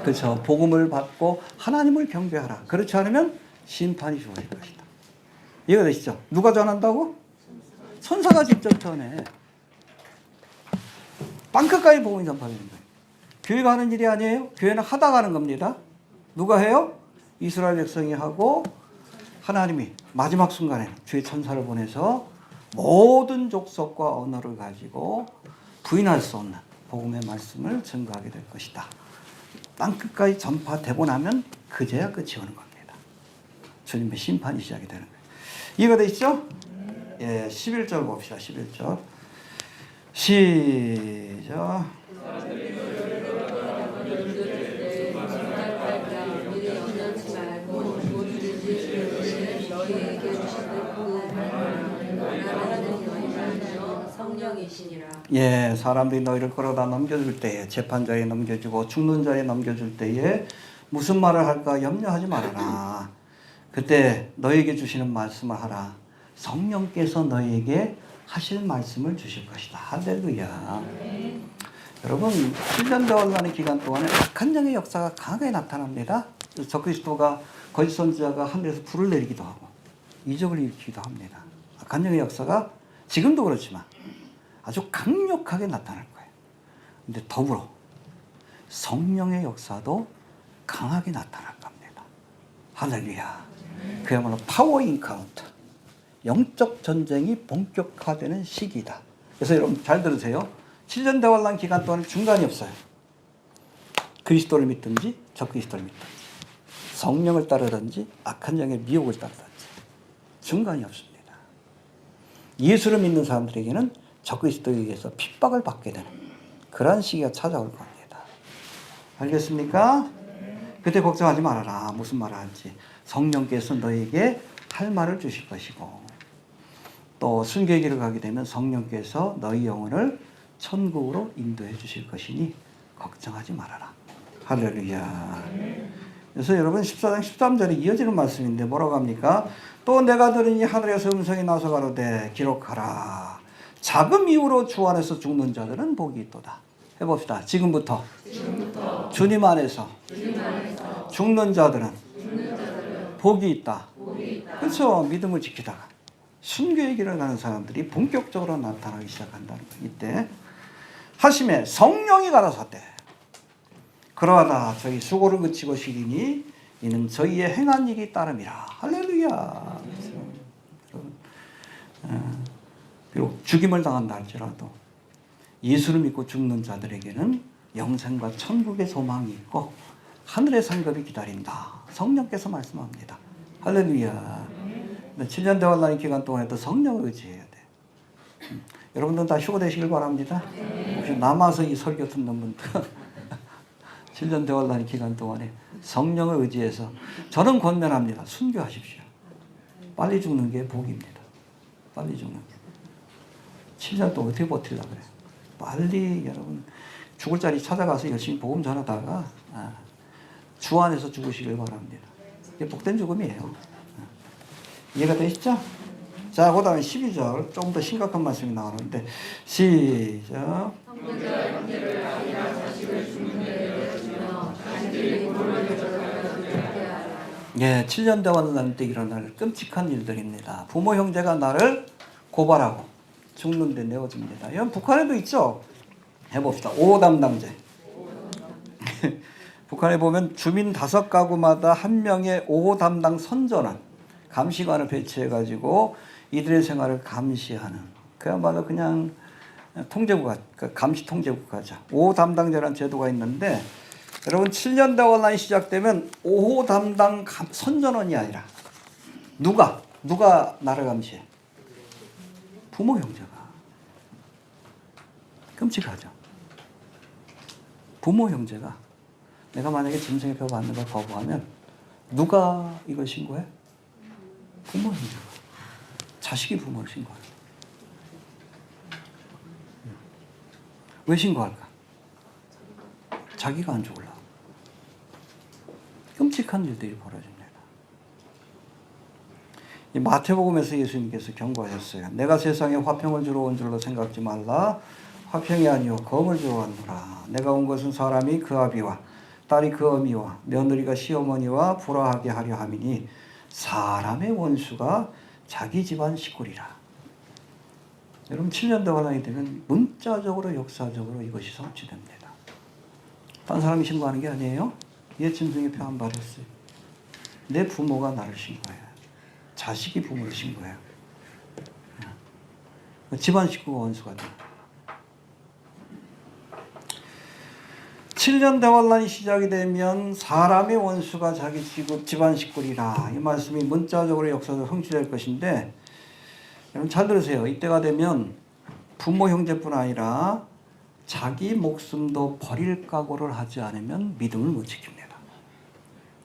그렇죠. 복음을 받고 하나님을 경배하라. 그렇지 않으면 심판이 주어질 것이다. 이해가 되시죠? 누가 전한다고? 천사가 직접 전해. 땅끝까지 복음이 전파되는 거예요. 교회가 하는 일이 아니에요. 교회는 하다가 하는 겁니다. 누가 해요? 이스라엘 백성이 하고 하나님이 마지막 순간에 주의 천사를 보내서 모든 족속과 언어를 가지고 부인할 수 없는 복음의 말씀을 증거하게 될 것이다. 땅끝까지 전파되고 나면 그제야 끝이 오는 겁니다. 주님의 심판이 시작이 되는 거예요. 이해가 되시죠? 예, 11절 봅시다. 11절. 시작. 예, 사람들이 너희를 끌어다 넘겨줄 때에, 재판자에 넘겨주고 죽는 자에 넘겨줄 때에 무슨 말을 할까 염려하지 말아라. 그때 너희에게 주시는 말씀을 하라. 성령께서 너희에게 하실 말씀을 주실 것이다. 할렐루야. 여러분, 7년 대환란의 기간 동안에 악한 영의 역사가 강하게 나타납니다. 적그리스도가 거짓 선지자가 하늘에서 불을 내리기도 하고 이적을 일으키기도 합니다. 악한 영의 역사가 지금도 그렇지만 아주 강력하게 나타날 거예요. 근데 더불어 성령의 역사도 강하게 나타날 겁니다. 할렐루야. 그야말로 파워 인카운터, 영적 전쟁이 본격화되는 시기다. 그래서 여러분 잘 들으세요. 7년 대환란 기간 동안 중간이 없어요. 그리스도를 믿든지 적그리스도를 믿든지, 성령을 따르든지 악한 영의 미혹을 따르든지 중간이 없습니다. 예수를 믿는 사람들에게는 적그리스도에 의해서 핍박을 받게 되는 그러한 시기가 찾아올 겁니다. 알겠습니까? 그때 걱정하지 말아라. 무슨 말을 할지. 성령께서 너에게 할 말을 주실 것이고, 또 순교의 길을 가게 되면 성령께서 너희 영혼을 천국으로 인도해 주실 것이니 걱정하지 말아라. 할렐루야. 그래서 여러분 14장 13절에 이어지는 말씀인데 뭐라고 합니까? 또 내가 들으니 하늘에서 음성이 나서 가로되 기록하라. 자금 이후로 주 안에서 죽는 자들은 복이 있도다. 해봅시다. 지금부터 주님 안에서 죽는 자들은 복이 있다. 그렇죠. 믿음을 지키다가 순교의 길을 가는 사람들이 본격적으로 나타나기 시작한다는 거예요. 이때 하심에 성령이 가라사대 그러하다 저희 수고를 그치고 쉬리니 이는 저희의 행한 일이 따름이라. 할렐루야. 비록 죽임을 당한다 할지라도 예수를 믿고 죽는 자들에게는 영생과 천국의 소망이 있고 하늘의 상급이 기다린다. 성령께서 말씀합니다. 할렐루야. 7년 대환란 기간 동안에도 성령을 의지해야 돼. 여러분들 다 휴가 되시길 바랍니다. 혹시 남아서 이 설교 듣는 분들 7년 대환란 기간 동안에 성령을 의지해서 저는 권면합니다. 순교하십시오. 빨리 죽는 게 복입니다. 빨리 죽는 게. 7년 동안 어떻게 버틸라 그래. 빨리 여러분 죽을 자리 찾아가서 열심히 복음 전하다가 주 안에서 죽으시길 바랍니다. 이게 복된 죽음이에요. 이해가 되시죠? 자, 그 다음에 12절 조금 더 심각한 말씀이 나오는데 시작. 예, 7년 대환란 때 일어날 끔찍한 일들입니다. 부모 형제가 나를 고발하고 죽는 데 내어줍니다. 이건 북한에도 있죠. 해봅시다. 5호 담당제. 북한에 보면 주민 5가구마다 한 명의 5호 담당 선전원, 감시관을 배치해가지고 이들의 생활을 감시하는, 그야말로 그냥 통제국가, 감시 통제국가죠. 5호 담당제라는 제도가 있는데, 여러분 7년 대환란이 시작되면 5호 담당 선전원이 아니라 누가 나를 감시해? 부모 형제가. 끔찍하죠. 부모 형제가 내가 만약에 짐승의 표 받는 걸 거부하면 누가 이걸 신고해? 부모 형제가. 자식이 부모를 신고해. 왜 신고할까? 자기가 안 죽으려고. 끔찍한 일들이 벌어집니다. 이 마태복음에서 예수님께서 경고하셨어요. 내가 세상에 화평을 주러 온 줄로 생각지 말라. 화평이 아니요 검을 주러 왔노라. 내가 온 것은 사람이 그 아비와 딸이 그 어미와 며느리가 시어머니와 불화하게 하려 함이니 사람의 원수가 자기 집안 식구리라. 여러분 7년 대환란이 되면 문자적으로 역사적으로 이것이 성취됩니다. 딴 사람이 신고하는 게 아니에요. 얘 짐승의 표 안 받았어요. 내 부모가 나를 신고해요. 자식이 부모를 신고해요. 집안 식구가 원수가 돼요. 7년 대환란이 시작이 되면 사람의 원수가 자기 집안 식구리라. 이 말씀이 문자적으로 역사적으로 성취될 것인데, 여러분 잘 들으세요. 이때가 되면 부모 형제뿐 아니라 자기 목숨도 버릴 각오를 하지 않으면 믿음을 못 지킵니다.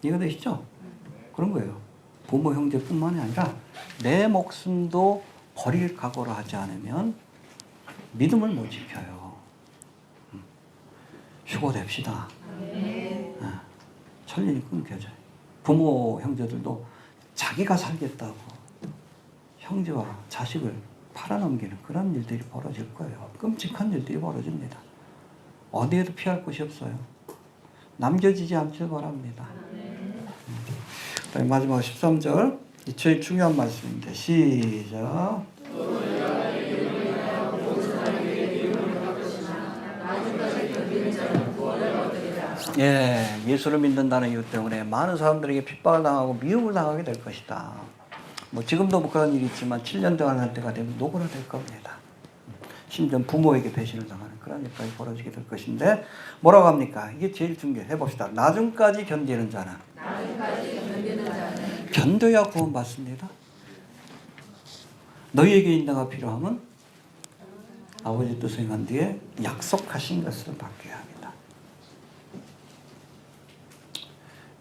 이해가 되시죠? 그런 거예요. 부모 형제뿐만이 아니라 내 목숨도 버릴 각오를 하지 않으면 믿음을 못 지켜요. 휴고됩시다. 천년이 끊겨져요. 부모 형제들도 자기가 살겠다고 형제와 자식을 팔아넘기는 그런 일들이 벌어질 거예요. 끔찍한 일들이 벌어집니다. 어디에도 피할 곳이 없어요. 남겨지지 않길 바랍니다. 마지막 13절, 이 제일 중요한 말씀인데 시작. 예, 예수를 믿는다는 이유 때문에 많은 사람들에게 핍박을 당하고 미움을 당하게 될 것이다. 뭐 지금도 뭐 그런 일이 있지만 7년 동안 때가 되면 노고나 될 겁니다. 심지어 부모에게 배신을 당하는 그런 일까지 벌어지게 될 것인데 뭐라고 합니까? 이게 제일 중요해. 해봅시다. 나중까지 견디는 자는 견뎌야 구원받습니다. 너희에게 인내가 필요하면 아버지 뜻을 행한 뒤에 약속하신 것을 받게 합니다.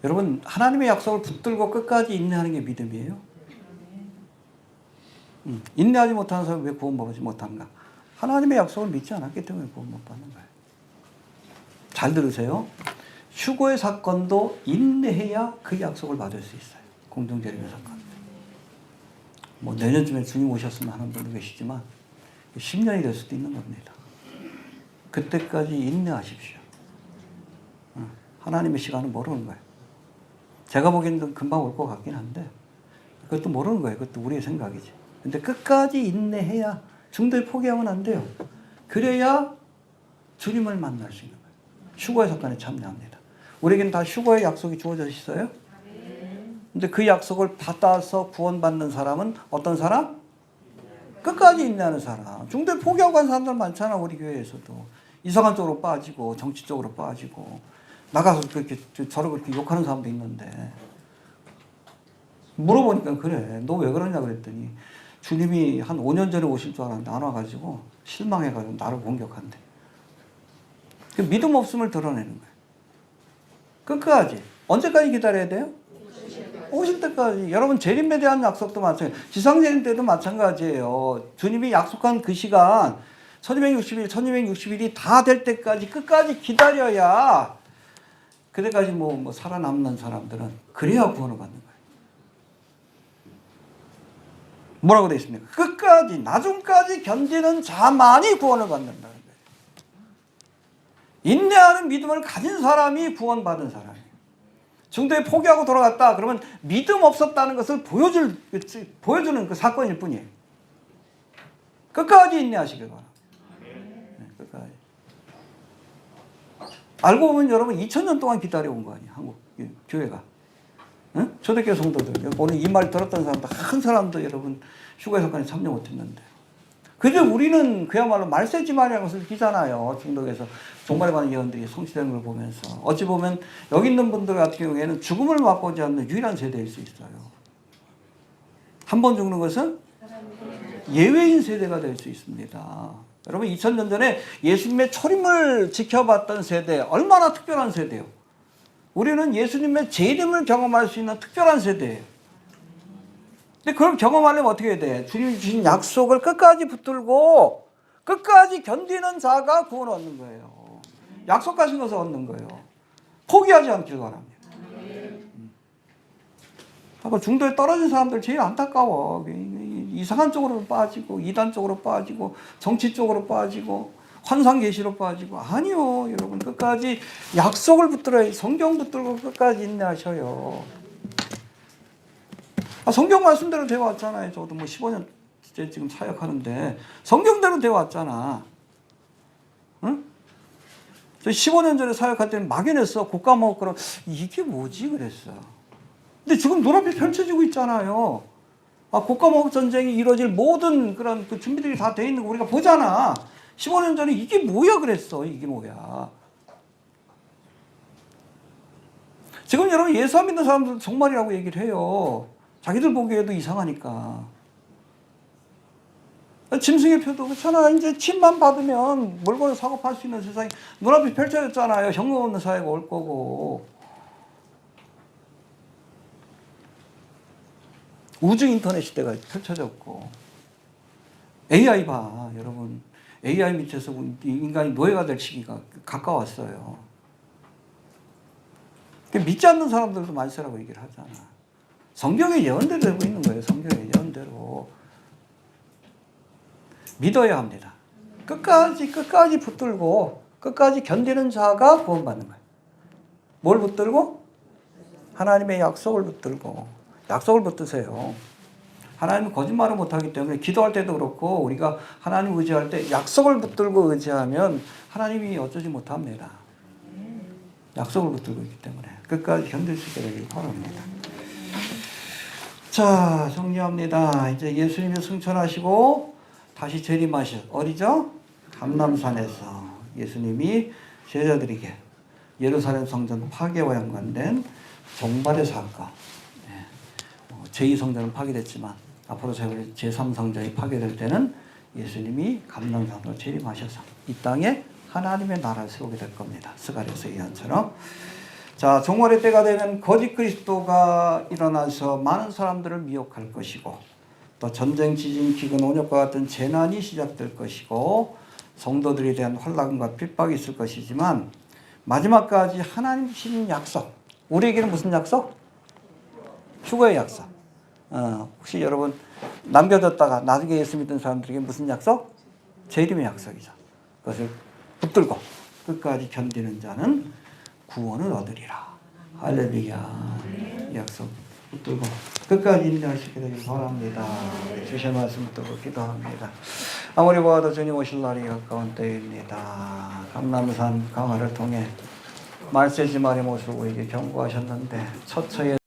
여러분, 하나님의 약속을 붙들고 끝까지 인내하는 게 믿음이에요. 인내하지 못하는 사람이 왜 구원받지 못한가? 하나님의 약속을 믿지 않았기 때문에 구원 못 받는 거예요. 잘 들으세요. 휴거의 사건도 인내해야 그 약속을 받을 수 있어요. 공동재림의 사건. 뭐 내년쯤에 주님 오셨으면 하는 분도 계시지만 10년이 될 수도 있는 겁니다. 그때까지 인내하십시오. 하나님의 시간은 모르는 거예요. 제가 보기에는 금방 올 것 같긴 한데 그것도 모르는 거예요. 그것도 우리의 생각이지. 근데 끝까지 인내해야 중도에 포기하면 안 돼요. 그래야 주님을 만날 수 있는 거예요. 휴거의 사건에 참여합니다. 우리에게는 다 휴거의 약속이 주어져 있어요. 근데 그 약속을 받아서 구원받는 사람은 어떤 사람? 끝까지 인내하는 사람. 중도에 포기하고 간 사람들 많잖아. 우리 교회에서도. 이상한 쪽으로 빠지고 정치 쪽으로 빠지고 나가서 그렇게 저를 그렇게 욕하는 사람도 있는데 물어보니까 그래. 너 왜 그러냐 그랬더니 주님이 한 5년 전에 오실 줄 알았는데 안 와가지고 실망해가지고 나를 공격한대. 그 믿음 없음을 드러내는 거예요. 끝까지. 언제까지 기다려야 돼요? 오실 때까지. 여러분 재림에 대한 약속도 마찬가지예요. 지상재림 때도 마찬가지예요. 주님이 약속한 그 시간 1260일, 1260일이 다 될 때까지 끝까지 기다려야 그때까지 뭐 살아남는 사람들은 그래야 구원을 받는 거예요. 뭐라고 되어 있습니까? 끝까지 나중까지 견디는 자만이 구원을 받는다는 거예요. 인내하는 믿음을 가진 사람이 구원받은 사람이에요. 중도에 포기하고 돌아갔다 그러면 믿음 없었다는 것을 보여주는 그 사건일 뿐이에요. 끝까지 인내하시길 바랍니다. 네, 끝까지. 알고 보면 여러분 2000년 동안 기다려온 거 아니에요. 한국 교회가. 응? 초대교회 성도들. 오늘 이 말 들었던 사람도 한 사람도 여러분 휴거의 사건에 참여 못했는데. 그저 우리는 그야말로 말세지말이라는 것을 기잖아요. 중독에서 종말에 관한 예언들이 성취되는 걸 보면서. 어찌 보면 여기 있는 분들 같은 경우에는 죽음을 맛보지 않는 유일한 세대일 수 있어요. 한 번 죽는 것은 예외인 세대가 될 수 있습니다. 여러분 2000년 전에 예수님의 초림을 지켜봤던 세대 얼마나 특별한 세대예요. 우리는 예수님의 재림을 경험할 수 있는 특별한 세대예요. 근데 그걸 경험하려면 어떻게 해야 돼? 주님이 주신 약속을 끝까지 붙들고 끝까지 견디는 자가 구원을 얻는 거예요. 약속하신 것을 얻는 거예요. 포기하지 않길 바랍니다. 아까 중도에 떨어진 사람들 제일 안타까워. 이상한 쪽으로 빠지고 이단 쪽으로 빠지고 정치 쪽으로 빠지고 환상 계시로 빠지고. 아니요. 여러분 끝까지 약속을 붙들어야 성경 붙들고 끝까지 인내하셔요. 성경 말씀대로 되어 왔잖아요. 저도 뭐 15년째 지금 사역하는데 성경대로 되어 왔잖아. 응? 저 15년 전에 사역할 때는 막연했어. 국가 먹을 거라 이게 뭐지 그랬어. 근데 지금 눈앞에 펼쳐지고 있잖아요. 국가 먹을 전쟁이 이루어질 모든 그런 그 준비들이 다 돼 있는 거 우리가 보잖아. 15년 전에 이게 뭐야 그랬어. 이게 뭐야. 지금 여러분 예수 안 믿는 사람들 정말이라고 얘기를 해요. 자기들 보기에도 이상하니까. 짐승의 표도 그렇잖아. 이제 침만 받으면 물건을 사고 팔 수 있는 세상이 눈앞에 펼쳐졌잖아요. 현금 없는 사회가 올 거고. 우주 인터넷 시대가 펼쳐졌고. AI 봐, 여러분. AI 밑에서 인간이 노예가 될 시기가 가까웠어요. 믿지 않는 사람들도 말세라고 얘기를 하잖아. 성경의 예언대로 되고 있는 거예요. 성경의 예언대로. 믿어야 합니다. 끝까지 붙들고 끝까지 견디는 자가 구원받는 거예요. 뭘 붙들고? 하나님의 약속을 붙들고. 약속을 붙드세요. 하나님은 거짓말을 못하기 때문에 기도할 때도 그렇고 우리가 하나님 의지할 때 약속을 붙들고 의지하면 하나님이 어쩌지 못합니다. 약속을 붙들고 있기 때문에 끝까지 견딜 수 있게 되길 바랍니다. 자, 정리합니다. 이제 예수님이 승천하시고 다시 재림하실 어디죠? 감람산에서 예수님이 제자들에게 예루살렘 성전 파괴와 연관된 종말의 사건, 제2성전은 파괴됐지만 앞으로 세울 제3성전이 파괴될 때는 예수님이 감람산으로 재림하셔서 이 땅에 하나님의 나라를 세우게 될 겁니다. 스가랴서 예언처럼. 자, 종말의 때가 되면 거짓 그리스도가 일어나서 많은 사람들을 미혹할 것이고 또 전쟁, 지진, 기근, 온역과 같은 재난이 시작될 것이고 성도들에 대한 환난과 핍박이 있을 것이지만 마지막까지 하나님 주신 약속, 우리에게는 무슨 약속? 휴거의 약속. 혹시 여러분 남겨뒀다가 나중에 예수 믿는 사람들에게 무슨 약속? 재림의 약속이죠. 그것을 붙들고 끝까지 견디는 자는 구원을 얻으리라. 할렐루야. 약속 붙들고 끝까지 인내할 수 있게 되길 바랍니다. 주신 말씀 붙들고 기도합니다. 아무리 보아도 주님 오실 날이 가까운 때입니다. 감람산 강화를 통해 말세지 말의 모습을 우리에게 경고하셨는데 처처에